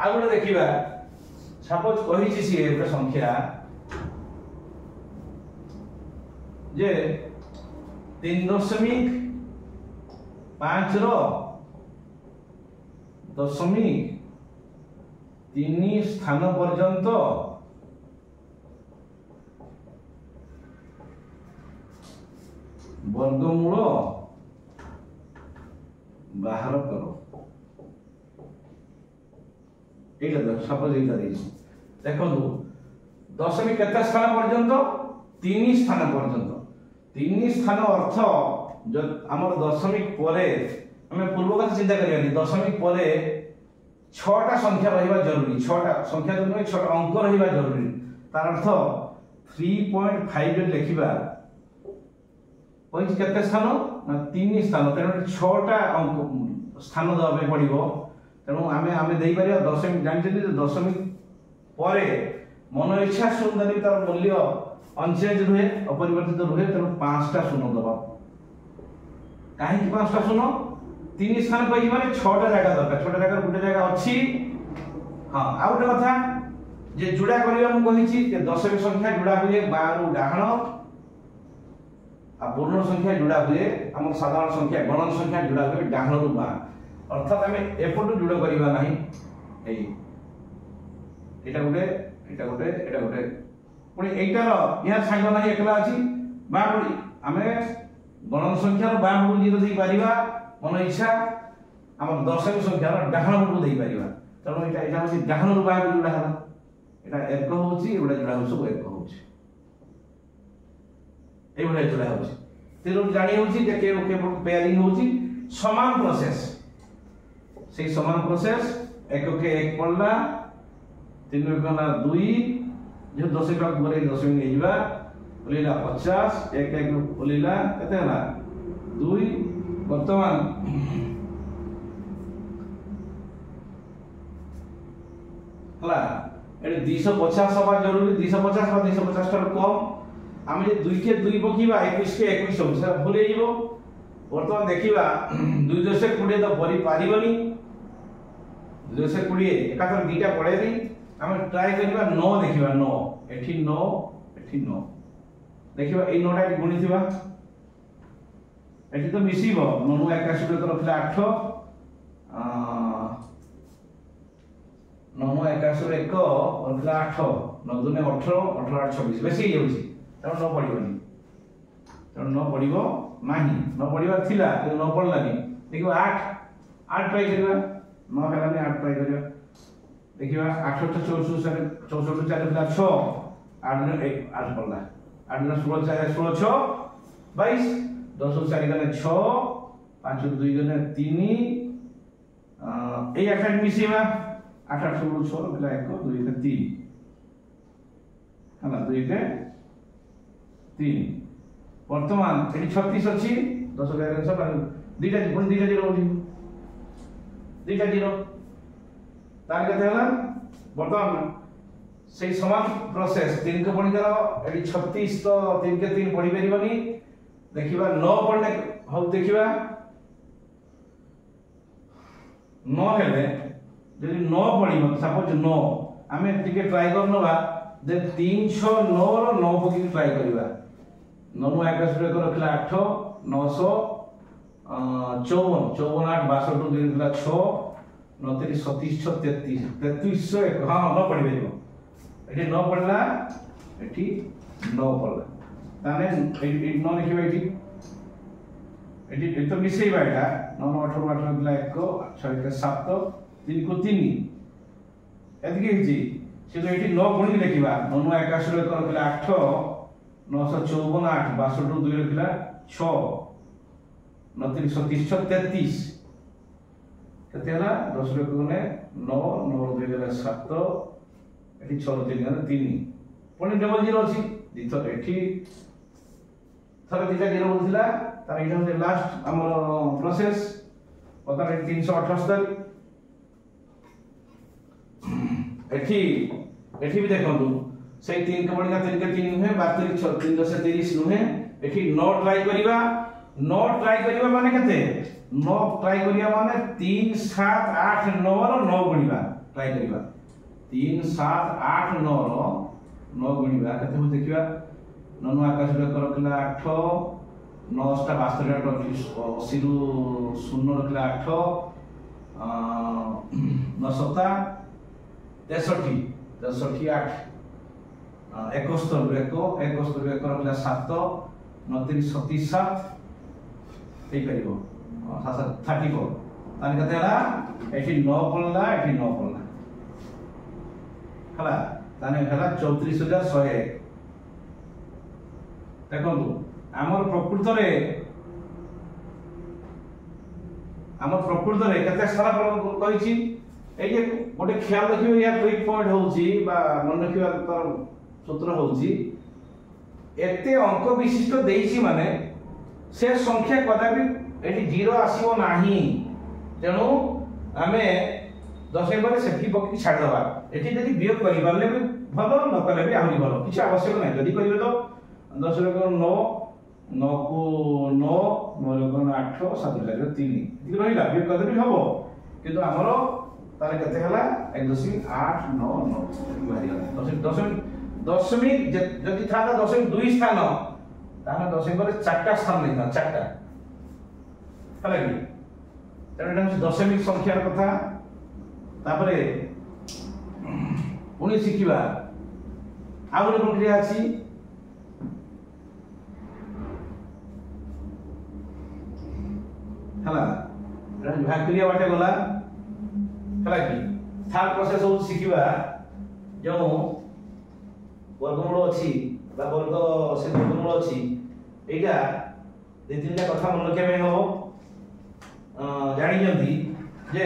आगुडे देखिबा सपोज कहिछि सी एक संख्या जे 3.5 रो दशमिक 3 स्थान पर्यंत वर्गमूल बाहर करो এইটা দেখো সাপোজ এইটা দিয়েছি দেখো দশমিক কত স্থান পর্যন্ত 3 স্থান পর্যন্ত 3 স্থান অর্থ আমার দশমিক পরে আমি পূর্ব কথা চিন্তা করিবানি দশমিক পরে 6টা সংখ্যা রহিবা জরুরি 6টা সংখ্যা জরুরি 6টা অঙ্ক রহিবা জরুরি तार अर्थ 3.5 रे लिखिबा केते स्थान ना 3 स्थान तेणु 6टा अंक स्थान दबे पड़िबो तेणु आमे देई परिया दशमिक जानछथि दशमिक परे मन इच्छा शून्य देवी तार मूल्य अनचेंज रुहे अपरिवर्तित रुहे तेणु 5टा शून्य दबा कहीं 5टा शून्य 3 स्थान कहि माने 6टा जगह दरकार 6टा जगह गुटे जगह अछि हां आ गुटे कथा जे जुड़ा करिया मु कहिछि जे दशमिक संख्या जुड़ा हुए बारु डाहण आ पूर्ण संख्या जुड़ा हुए हम साधारण संख्या गणन संख्या जुड़ा हुए डाहण रु बा अर्थात हमें एपटु जुड़ करिबा नाही एई एटा गुटे पुणी एटार या सांग नाही एकला अछि बाबुली हमें गणन संख्या रो बाबुली जीरो देई परिबा मन इच्छा हम दशमिक संख्या रो डाहण रु देई परिबा तनो एटा होछि डाहण रु बाबुली जुड़ा हला एटा एक होछि एबडा जुड़ा हो सब एक होछि एबडा जुड़ा होछि तेरो जानि होछि जे के पेयरिंग होछि समान प्रोसेस से समान प्रोसेस एक के एक पड़ला तीन गना 2 जो दशमिक बोले दशमिक हेजिबा बोलेला 50 एक एक बोलेला कते हला 2 वर्तमान हला एटे 250 हवा जरूरी 250 बा 250 टर कम हम जे 2 के 2 पकीबा 21 के 21 हो से भूले जिवो वर्तमान देखिबा 2 दशक 20 तो परि पारिबनी 2 दशक 20 एकातर दीटा पड़ेनी हम ट्राई करिबा 9 देखिबा 9 एठी 9 देखिबा ए 9 टा गुणिथिबा एठी तो मिसिबो 9 81 तो रखला 8 9 81 1 रखला 8 9 दुने 18 18 8 26 बेसी होउची त न पड़िबनी त न पड़िबो नाही न पड़िबार थिला कि न पड़लानी देखिबा 8 ट्राई करिबा न हेलानी 8 ट्राई करिबा देखिबा 8 64 64 4 ला 6 8 ने 1 8 पड़ला 8 ने 16 4 16 6 22 10 4 गने 6 5 2 गने 3 ए 8 मिसिबा 8 8 16 6 गला 1 2 के 3 हला 2 के 3 वर्तमान एटी 36 अछि 10 11 सब दीटा पुन दीटा जीरो होची दीटा जीरो तार कते हला वर्तमान से समान प्रोसेस 3 के पड़ी करो एटी 36 तो 3 के 3 पड़ी परिबनी देखिबा 9 पड़ने हो देखिबा 9 हेले जदि 9 पड़िबो सपोज 9 हमें टिके ट्राई करनबा जे 309 रो 9 पकी ट्राई करबा 9 21 रे रखला 8 900 54 8 62 दिला 6 29 37 33 33 हां न पड़ी बेजो एठी न पड़ला एठी न पड़ला ताने एठी न लिखिबा एठी तो मिसेइबा एटा 9 18 18 दिला 1 6 के 7 3 को 3 एतकी हिची से तो एठी न गुणी लिखिबा 9 21 रे रखला 8 954 8 62 2 रखला 6 29 37 33 केते हला 10 रे गुणे 9 9 2 गला 7 एठी 6 3 गला 3 पुणी डबल जीरो अछि दितो एठी थरे दिटा जीरो होथिला तार एटा होते लास्ट हमर प्रोसेस पता 378 एठी भी देखंतु से 3 के बड़ी का 3 के 3 नुहे 32 3 10 30 नुहे एठी 9 ट्राई करिबा माने केते 9 ट्राई करिया माने 3 7 8 9 रो 9 गुणिबा ट्राई करिबा 3 7 8 9 रो 9 गुणिबा केते हो देखिबा 9 आकाश रे करकला 8 9 sta 72 टा 80 रु 0 रखला 8 9 7 63 63 8 71 रखला 7 29 37 এই পারিবো 34 তাহলে কত হলা এটি 9 পড়লা এটি 9 পড়লা হলা তাহলে হলা 34101 দেখন্তু আমার প্রকৃতরে কেতে সারা কইছি এই যে গোটে খেয়াল রাখিবে ইয়া ব্রেক পয়েন্ট হোউছি বা মনে রাখিবা তার सूत्र होउची एते अंक विशिष्ट देइची माने से संख्या कदापि एटी 0 आसीबो नाही तेणु आमे 10 पर सेठी पक्की छाड़ दबा एटी जदी वियोग करि बारले भी भलो न कले भी आहुरी भलो किछ आवश्यक नै जदी करिवे तो 10 रे 9 9 को 9 मोर कोन 8 7 रे 3 इति रहिला वियोग कदे भी हबो किंतु हमरो ताले कते हला 1.899 बाहरी गला 10 जदी था 10.2 स्थान ताने 10 पर 4टा स्थान लेखा 4टा हला कि तेणु एटा दशमिक संख्यार कथा तापरे पुणी शिखिबा आ गोटे प्रक्रिया अछि हला भाग क्रिया बाटे गला हला कि थर्ड प्रोसेस हो शिखिबा जो वर्गमूल अछि बा वर्ग से वर्गमूल अछि एटा दे तीनटा कथा मन रखिया में हो जानि जंती जे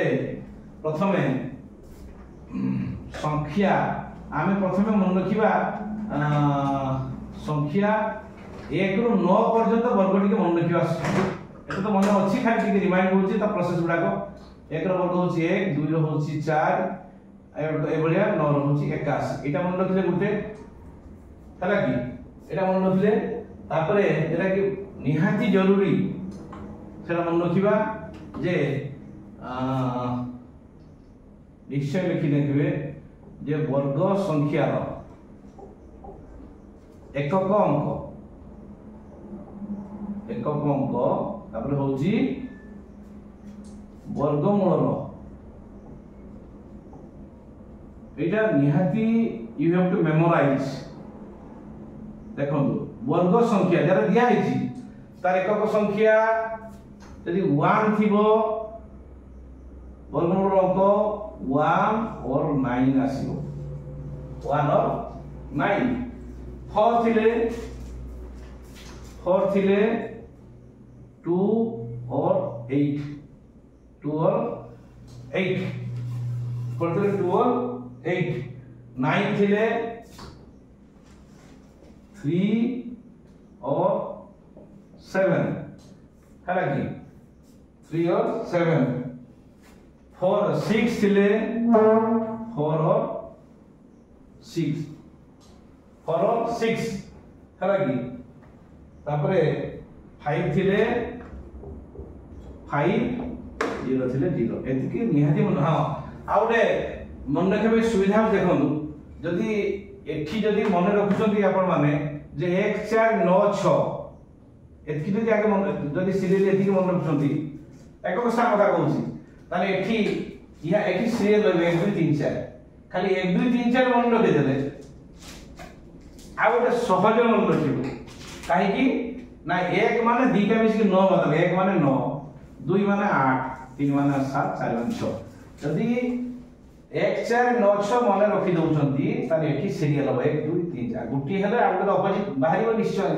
प्रथमे संख्या आमे प्रथमे मन रखिबा संख्या 1 रु 9 पर्यंत वर्ग टिके मन रखिबा एटा तो मन अछि खाली टिके रिमाइंड होछि ता प्रोसेस गुडा को 1 रो वर्ग होछि 1 2 रो होछि 4 ए बढिया 9 रो होछि 81 एटा मन रखिले गुटे हला कि एटा मन रखिले तापरे एटा कि निहाती जरूरी सेटा मन रखिबा जे निश्चय लिखि देखिबे जे वर्ग संख्या रो एकक अंक तापर होची वर्गमूल रो एटा निहाती यू हैव टू मेमोराइज देखो वर्ग संख्या जरा दिया है तार एकक संख्या यदि 1 थिबो वर्गमूल अंक 1 और 9 आसीबो 1 और 9 4 थिले 2 और 8 2 और 8 4 2 और 8 9 थिले 3 और 7 है कि 3 और 7 4 6 थिले 4 और 6 4 और 6 है कि तापरे 5 थिले 5 0 थिले 0 एतिके निहाती मन हां आउडे मन रखबे सुविधा देखनु जदी एठी जदी मन रखुचंती आपण माने जे 1 4 9 6 एतिके जदी आगे मन जदी सिरियल एतिके मन रखुचंती एकक स्थान कथा कहूची ताले एठी या एठी सिरियल 1 2 3 4 खाली 1 2 3 4 मन रखे देले आ गोटे सहज मन रखिबो काहे कि ना 1 माने 2 का मिसी 9 मतलब 1 माने 9 2 माने 8 3 माने 7 4 माने 6 जदी 1 4 9 6 मन रखि दउचंती ताले एठी सिरियल 1 2 3 4 गुटी हेले आ गोटे अपोजिट बाहरिबो निश्चय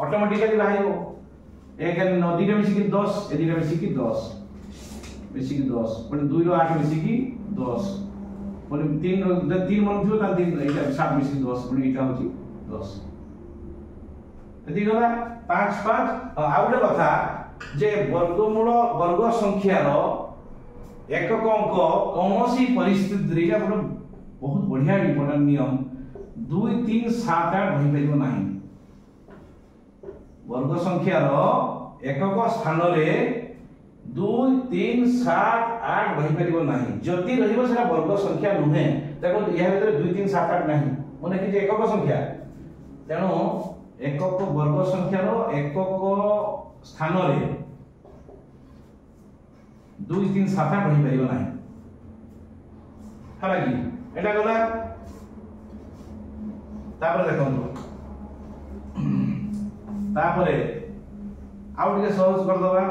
ऑटोमेटिकली बाहरिबो 1 9 2 मिसी 10 ए 2 मिसी 10 मिसी 10 पुनी 2 रो 8 मिसी 10 पुनी 3 रो 3 मन थियो ता 3 एटा 7 मिसी 10 पुनी एटा होची 10 एति गला 5 5 आ गोटे कथा जे वर्गमूल वर्ग संख्या रो एकक अंक कौनसी परिस्थिति रे या बहुत बढ़िया इंपोर्टेंट नियम 2 3 7 8 भई परिबो नाही वर्ग संख्या रो एकक स्थान रे 2 3 7 8 भई परिबो नाही जति रहिबो सेरा वर्ग संख्या नुहे देखो या भीतर 2 3 7 8 नाही माने कि जे एकक संख्या तेनो एकक वर्ग संख्या रो एकक स्थान रे 2 3 7 8 भई परिबो नाही हला कि एटा गला तापर देखंतु तापरे आउ टिके सहज कर दबा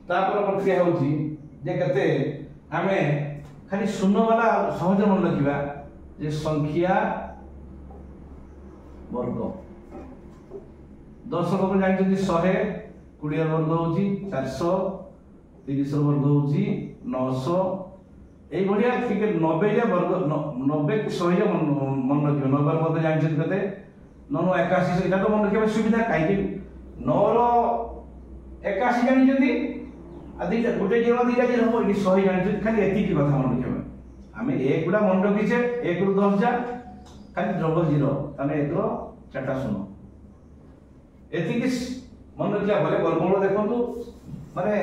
तापर प्रक्रिया होची जे कते हमें खाली शून्य वाला सहज मन रखिबा जे संख्या वर्ग 10 वर्ग जानि 100 20 वर्ग होची 400 30 वर्ग होची 900 এই ভলিয়া ঠিক 90 যে বর্গ 90 কি 100 যে মন রাখিব 90 এর মধ্যে জানিছেন কতে 9 81 এটা তো মন রাখিবা সুবিধা কাইকি 9 র 81 জানিছেন আদিটা গোটে জিরো দিটা যে হবো এটি 100 জানিছেন খালি এতিকি কথা মন রাখিবা আমি এক গুড়া মন রাখিছে 1 রু 10 যা খালি ডবল জিরো তাহলে 1 র চারটা শূন্য এতিকি মন রাখিয়া বলে বর্গমূল দেখন্তু মানে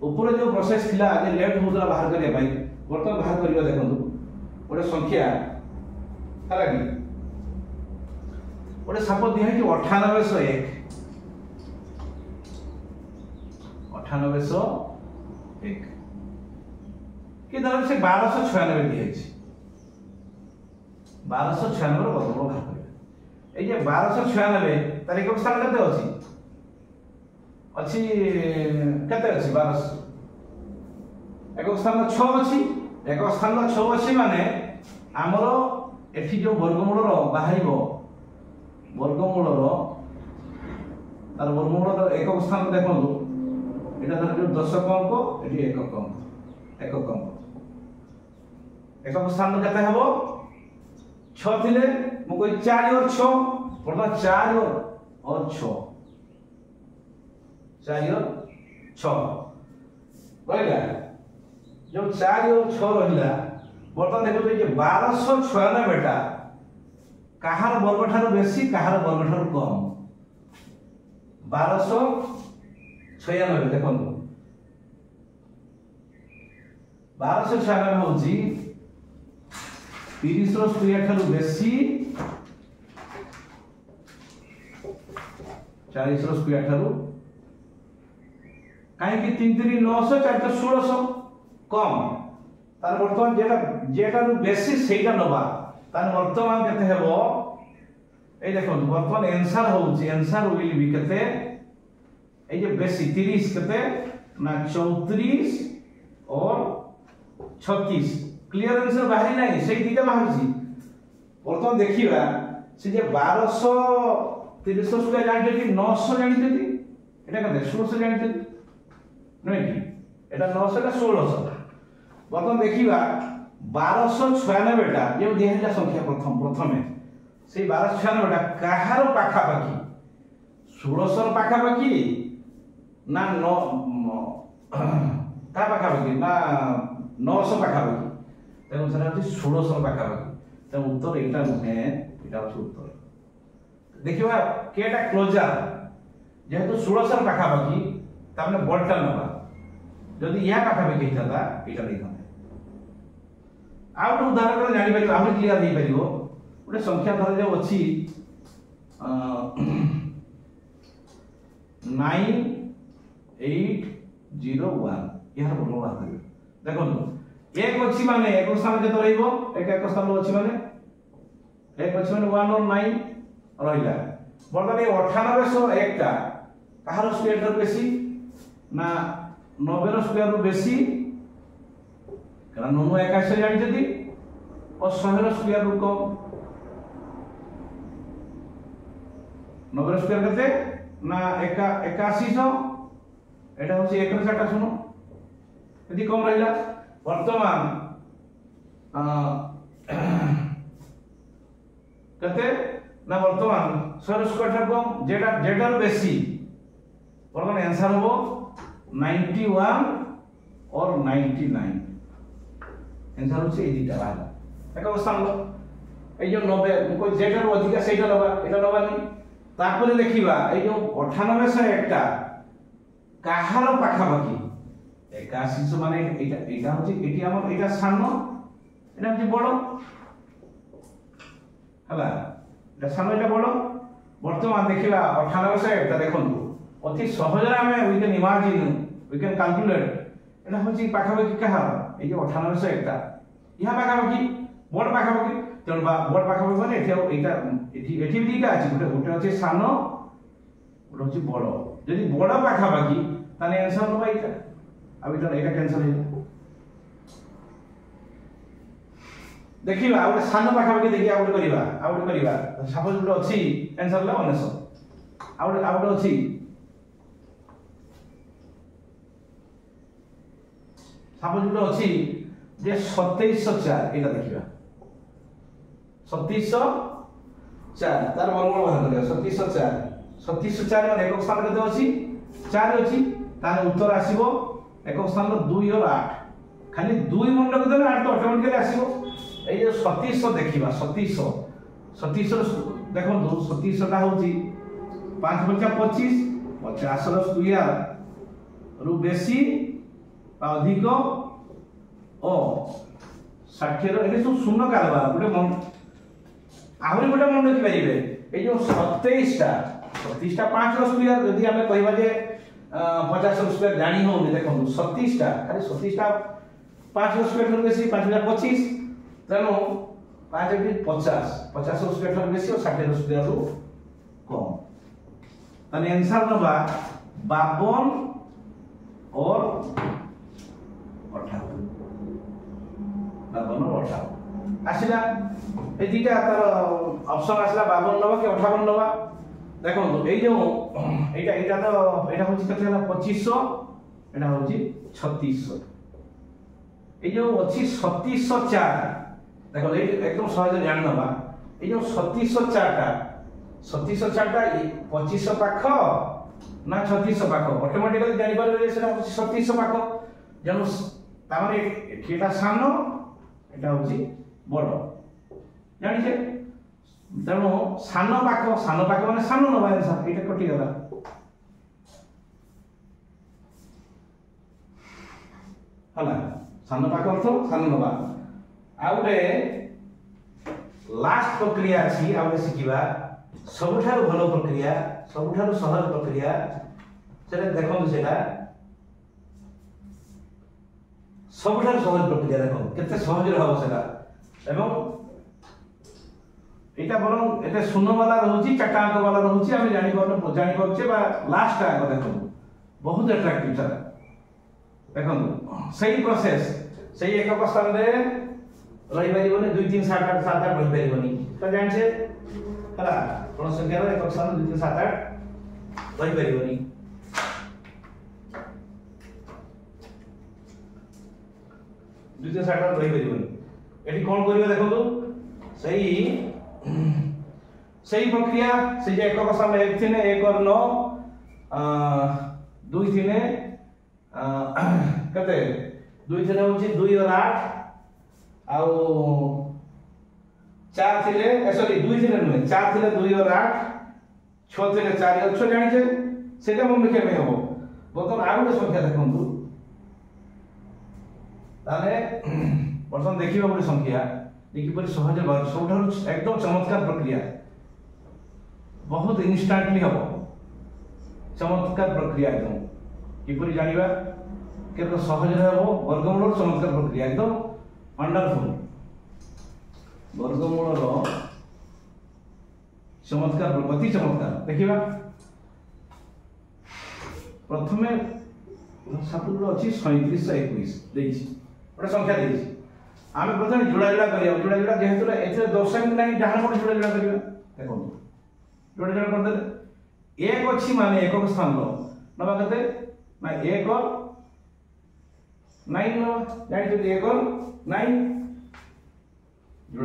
উপরে যে প্রসেস থিলা আগে লেফট হোতলা বাহার করিয়া পাই বর্তমান বাহার করিবা দেখন্তু ওটা সংখ্যা ହେଲା କି ଗୋଟେ ସାପ ଦିଆ ହେଇଛି 9801 କି ଧର ସେ 1296 ଦିଆ ହେଇଛି 1296 ର ବର୍ଗମୂଳ ବାହାର କରିବା এই যে 1296 তার একক স্থান কেতে ଅଛି ଅଛି কেতে ଅଛି 1200 একক স্থান 6 ଅଛି একক স্থান 6 ଅଛି মানে ଆମର এটি যে বর্গমূলর বাহারিব বর্গমূলর তার বর্গমূলর একক স্থান দেখন্তু এটা ধর দশক অঙ্ক এটি একক অঙ্ক একক স্থান কেতে হব 6 থিলে মু কই 4 और 6 বর্তমান 4 और 6 4 और 6 রইলা जो 4 और 6 রহিলা বর্তমান দেখো যে 1296 টা কাহার বর্গ ঠারু বেশি কাহার বর্গ ঠারু কম 1296 দেখুন 1296 হচ্ছে 30 র স্কয়ার ঠারু বেশি 40 র স্কয়ার ঠারু কাই কি 3 3 900 4 1600 কম তার বর্তমান যেটার বেশি সেইটা নবা তার বর্তমান কেতে হেব এই দেখুন বর্তমান आंसर হচ্ছে आंसर উইল বি কেতে এই যে বেশি 30 কেতে না 34 और 36 ক্লিয়ার आंसर বাহিরি নাই সেই দিটা বাহিরছি বর্তমান দেখিবা সে যে 1200 300 স্কয়ার জানিছেন 900 জানিছেন এটা কেতে 1600 জানিছেন নয় কি এটা 900 টা 1600 বর্তমান দেখিবা 1296 টা যে দিহেলা সংখ্যা প্রথমে সেই 1296 টা কাহার পাখাপাখি 1600 পাখাপাখি না তা পাখাপাখি না 900 পাখাপাখি তেমন সেটা হচ্ছে 1600 পাখাপাখি তেমন উত্তর এটা নুহে এটা হচ্ছে উত্তর দেখিবা কেটা ক্লোজার যেহেতু 1600 পাখাপাখি তার মানে বড়টা নেবা যদি ইয়া পাখাপাখি হইতা এটা দেখো आउट उदाहरण कर जानि परिबो आउट क्लियर दे परिबो ओटे संख्या धर जे अछि 9801 यार बोलो बात कर देखो एक अछि माने एक स्थान के तो रहइबो एक स्थान अछि माने एक अछि माने 1 और 9 रहिला बर्तमान 9801 टा कहार स्क्वायर रो बेसी ना 90 रो स्क्वायर रो बेसी कारण 981 জানিছেন और 100 র স্কয়ার রুট কম 90 র স্কয়ার কতে না 8100 এটা হচ্ছে 1 র 4টা শুনো যদি কম রইলা বর্তমান কতে না বর্তমান 100 র স্কয়ারটা কম যেটার বেশি বর্তমান आंसर হবো 91 और 99 आंसर হচ্ছে এই দুইটা বাহারা এক অবস্থান হলো এই যে 90 কোন যেটার অধিক সেইটা লবা এটা লবানি তারপরে দেখিবা এই যে 9801 টা কাহার পাখাপাখি 81 মানে এটা হচ্ছে এটি আমার এটা সামনে এটা হচ্ছে বড় হলা এটা সামনে এটা বড় বর্তমান দেখিবা 9801 টা দেখুন অতি সহজে আমি we can imagine we can calculate এটা হচ্ছে পাখাপাখি কাহার এই যে 9801 টা ইহা পাখাপাখি বড় পাখাপাখি তেমন বড় পাখাপাখি মানে এটি দিটা আছে ওটা হচ্ছে সানো ওটা হচ্ছে বড় যদি বড় পাখাপাখি তাহলে आंसर হবে এটা আমি তো এটা ক্যান্সেল হয়ে যাবে দেখিবা আর সানো পাখাপাখি দেখি আউট করিবা সাপোজ গুলো আছে आंसर হলো 1900 আউট আছে সাপোজ গুলো আছে যে 2704 এটা দেখিবা 2704 তার বর্গমূল বাহার করিবা 2704 মানে একক স্থান কেতে আছে 4 আছে তাহলে উত্তর আসিব একক স্থান 2 और 8 খালি 2 মন রাখি দেলে 8 তো অটোমেটিক্যালি আসিব এই যে 2700 দেখিবা 2700 দেখুন 2700 টা হচ্ছে 5 × 25 50 ର স্কয়ার রু বেশি अधिक ओ 60 रो एने सब शून्य कालबा गोटे मन आहुरी गोटे मन रखि परिबे ए जो 27 टा 5 रो स्क्वायर यदि हमें कहबा जे 50 रो स्क्वायर जानि हो ने देखो 27 टा खाली 27 टा 5 रो स्क्वायर बेसी 5025 तनो 5 × 50 50 रो स्क्वायर बेसी और 60 रो स्क्वायर रो कम तने आंसर नबा 52 और 58 आसिला ए दुटा तार ऑप्शन आसिला 52 नबा कि 58 नबा देखो ए जो एटा तो एटा होची कते हला 2500 एटा होची 3600 ए जो अछि 3704 देखो ए एकदम सहज जान नबा ए जो 3704 टा 2500 पाख ना 3600 पाख ऑटोमेटिकली जानि पारे सेटा 3700 पाख जनु तामारे एटा सानो एटा होची बड़ जानि छे तेणु सानो पाख माने सानो नबा आंसर एटा कटि गला हला सानो पाख अर्थ सानो नबा आउटे लास्ट प्रक्रिया अछि आउटे सिकिबा सबुठार भलो प्रक्रिया सबुठार सहज प्रक्रिया सेटा देखो सेटा सबुठार सहज प्रक्रिया देखो केते सहज रहबो सेटा एवं एटा बरं एटा शून्य वाला रहउची चारटा अंक वाला रहउची हम जानि परछे बा लास्ट अंक देखो बहुत अट्रैक्टिव सेटा देखो सही प्रोसेस सही एकक स्थान रे रहि परिबोनी 2 3 7 8 7 8 रहि परिबोनी तो जानछे हला कोन संख्या रे एकक स्थान 2 3 7 8 रहि परिबोनी 2 3 7 8 रहि परिबोनी एठी कोन करिवे देखो तो सही प्रक्रिया से जे एकक स्थान 1 थिने 1 और 9 2 थिने कते 2 थिने होची 2 और 8 आउ 4 थिले सॉरी 2 थिले नुहे 4 थिले 2 और 8 6 थिले 4 और 6 जानि छे सेटा मन लिखे में हो बतन आ गोटे संख्या देखंतु ताले बर्तन देखिबा गोटे संख्या देखि पर सहज बात सबठार एकदम चमत्कार प्रक्रिया बहुत इंस्टेंटली हो चमत्कार प्रक्रिया एकदम किपरि जानिबा केतो सहज रहबो वर्गमूल चमत्कार प्रक्रिया एकदम वंडरफुल वर्गमूल चमत्कार प्रति चमत्कार देखिबा प्रथमे सापुर अछि 3721 देछि ओटा संख्या देछि आमे प्रथमे जुड़ा जुड़ा जेहेतु एथे दशमिक नाही डाहन कोन जुड़ा करिया देखो जुड़ा कर दे एक अछि माने एकक स्थान लो नबा कते ना 1 और 9 नो जानि तो 1 और 9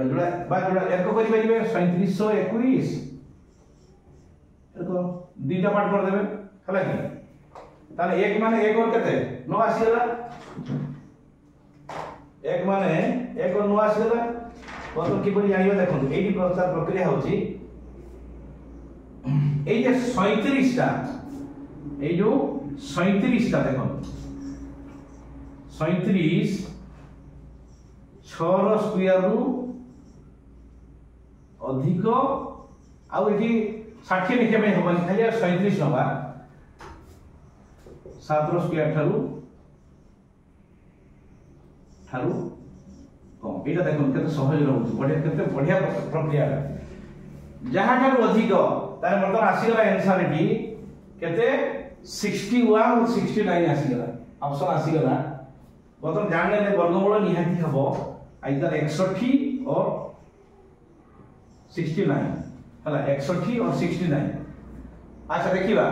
जुड़ा एक करि परिबे 3721 देखो दीटा पार्ट कर देबे हला कि ताले एक माने 1 और कते 9 आसी गला एक माने 1 और 9 आसी गला तो कि परि जानिबा देखो एडी प्रकार प्रक्रिया होची ए जे 37 टा ए जो 37 टा देखो 37 6 रो स्क्वायर रु अधिक आउ एठी 60 लिखे में होबनी खाली 37 नबा 7 रो स्क्वायर थारु कम एटा देखो केते सहज रहउछ बढ़िया प्रक्रिया जहां थारु अधिक तार मतलब आसी गला आंसर एठी केते 61 और 69 आसी गला ऑप्शन आसी गला मतलब जानले ने वर्गमूल निहाती हबो आइदर 61 और 69 हला 61 और 69 अच्छा देखिबा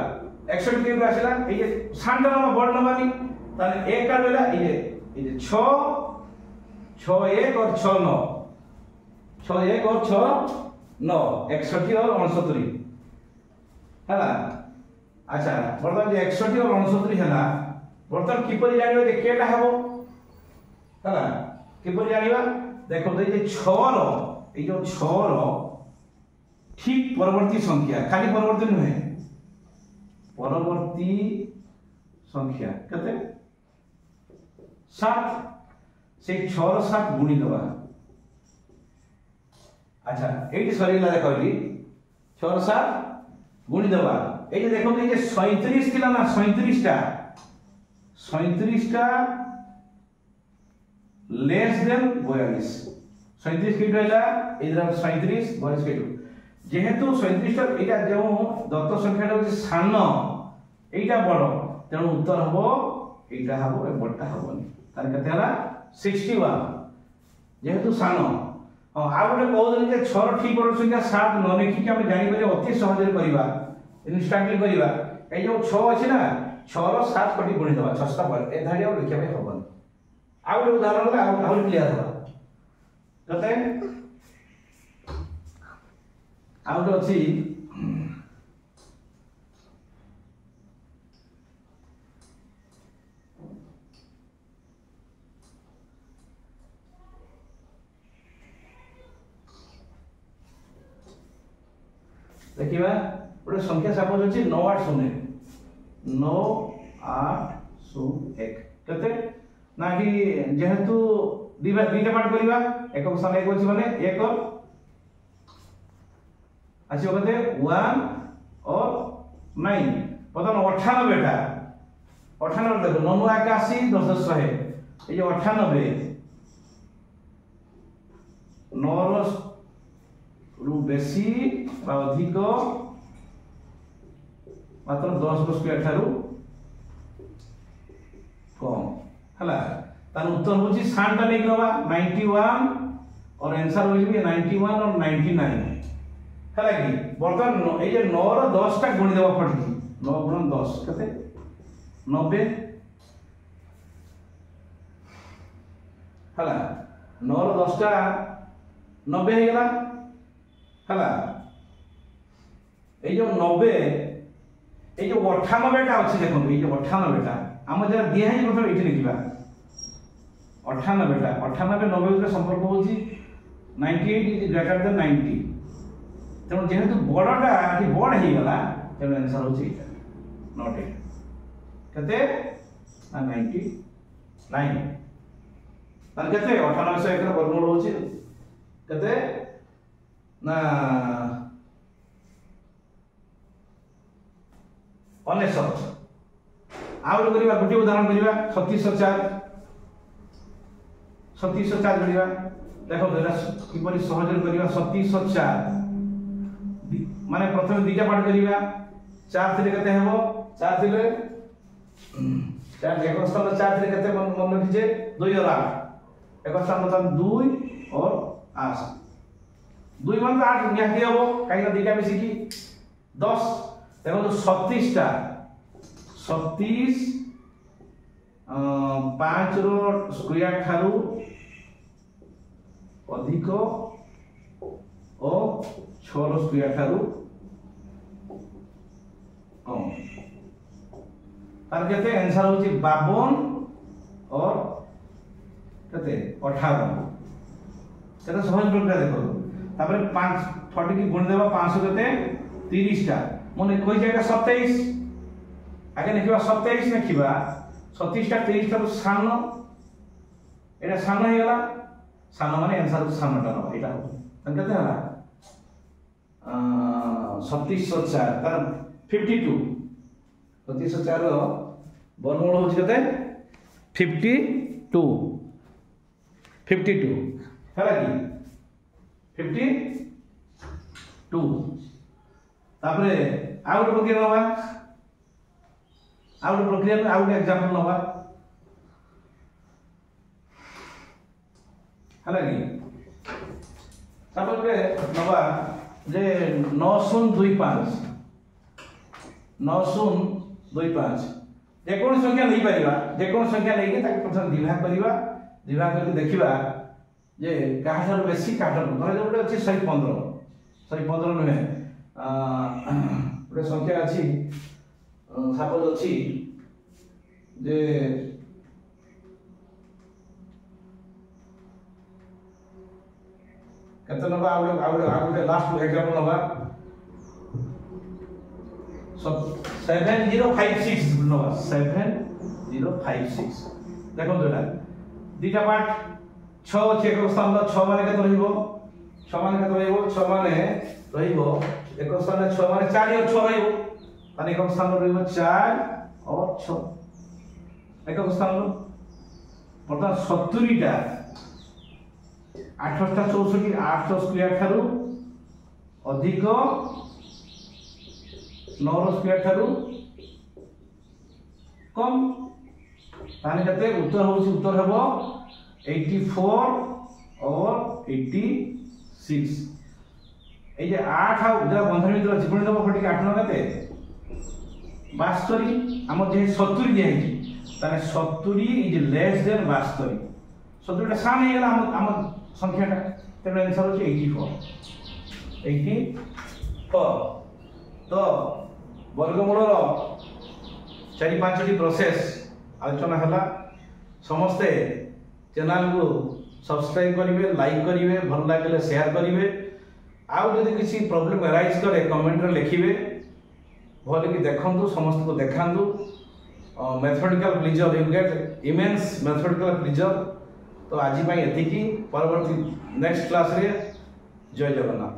61 के आसीला ए जे सांडा नंबर बड़ नंबर नी ताले एक का लेला ए जे 6 6 1 और 6 9, 6 1 और 6 9 61 और 69 हैला। अच्छा बर्तमान जे 61 और 69 हैला बर्तमान किपरि जानिबा जे केटा हबो हैला किपरि जानिबा देखो दे जे 6 रो ए जो 6 रो ठीक परवर्ती संख्या खाली परवर्ती नुहे परवर्ती संख्या कते 7 से 6 रो 7 गुणी दबा। अच्छा एटी सरीला देखली 6 रो 7 गुणी दबा ए जे देखो जे 37 थिला ना 37 टा लेस देन 42 37 के रहला इधर 37 42 के जेहेतु 37 टा एटा जो दत्त संख्याटा होची सान एटा बड़ तेणु उत्तर हबो एटा हबो ए बड़टा हबोनी तार कते हला 61 जेहेतु सान आ गोटे कहउनी जे 6 ठीक बड़ संख्या 7 न लिखि के हम जानि बजे अति सहज रे करबा इंस्टेंटली करबा ए जो 6 अछि ना 6 रो 7 कोटी गुणी दबा 6 पर ए धाडी और लिखिया पे हबोनी आ गोटे उदाहरण ले आ क्लियर होला कते आउट अछि देखिबा गोटे संख्या सपोज अछि 980 981 कते ना कि जेहेतु दीटा पार्ट करिबा एक स्थान एक अछि माने एक अच्छी कहते 1 और 9 पता 98 टा 98 देखो 981 10 100 ये जो 98 9 रु बेसी बा अधिक मात्र 10 रो स्क्वायर थारु कम हला तार उत्तर होची 60 टा नै नबा 91 और आंसर होई भी 91 और 99 हला कि बर्तमान ए जे 9 रो 10 टा गुणी देबा पड़ती 9 गुणन 10 कते 90 हला 9 रो 10 टा 90 हे गेला हला ए जो 90 ए जो 98 टा अछि देखो ए जो 98 टा हम जरा दिया है मतलब एठी लिखिबा 98 टा 98 90 के संपर्क होची 98 इज ग्रेटर देन 90 तेणु जेहेतु बड़टा कि बड़ हो गला तेणु आंसर होची नॉट 8 कते 99 तार कते 98 से 1 रो वर्गमूल होची कते ना 99 आउट करिबा गुटी उदाहरण करिबा 3604 करिबा देखो एटा किपरि सहज करिबा 3604 माने प्रथम दुईटा पार्ट करिबा 4 थिले कते हेबो 4 थिले 4 एक स्थान 4 थिले कते मन रखिजे 2 और 8 एक स्थान मतलब 2 और 8 2 मान 8 निहाती हेबो काई ना दुईटा मिसी की 10 देखो तो 36 टा 36 5 रो स्क्वायर थारु अधिक ओ 6 रो स्क्वायर थारु कम तार केते आंसर होची 52 और केते 58 केते सहज प्रक्रिया देखो तापर 5 40 की गुण देबा 500 केते 30 टा मने कोई जगह 27 आगे लिखिबा 27 लिखिबा 37 टा 23 टा सानो एटा सानो हे गेला सानो माने आंसर सानो टा एटा हो तन केते हला 3704 तार 52 3704 रो वर्गमूल होची केते 52 हला की 52 तापरे आउट प्रक्रिया नबा आउट प्रक्रिया में आउट एग्जांपल नबा हला की तापरे नबा जे 9025 जे कोन संख्या नहीं परिबा जे कोन संख्या नहीं के ताके प्रथम विभाग करबा विभाग करके देखिबा जे काठार बेसी काठार धर गोटे अच्छी 115 नुहे गोटे संख्या अच्छी सपोज अच्छी जे केते नबा आउटे लास्ट एग्जांपल नबा 7056 नबा 7056 देखो जोटा दीटा पार्ट 6 अछि एक स्थान 6 माने केते रहिबो 6 माने केते रहिबो 6 माने रहिबो एक स्थान 6 माने 4 और 6 रहिबो माने एक स्थान रहिबो 4 और 6 एक स्थान बर्तमान 70 टा 8 टा 64 8 स्क्वायर थारु अधिक 9 स्क्वायर थारु कम ताने कते उत्तर हेबो 84 और 86 ए जे 8 आ जरा बंधन मित्र जीवन दबो फटी 8 न कते 72 हमर जे 70 जे है ताने 70 इज लेस देन 72 70 टा सान हे गेला हम संख्या टा तेरे आंसर हो 84 तो वर्गमूल रो 4-5 प्रोसेस आलोचना हला समस्ते चैनल को सब्सक्राइब करिवे लाइक करिवे भल लागले शेयर करिवे आउ जदि किसी प्रॉब्लम अराइज करे कमेंट रे लिखिवे भले कि देखंतु समस्त को देखांतु mathematical pleasure you get immense mathematical pleasure तो आज एति परवर्ती नेक्स्ट क्लास रे जय जगन्नाथ।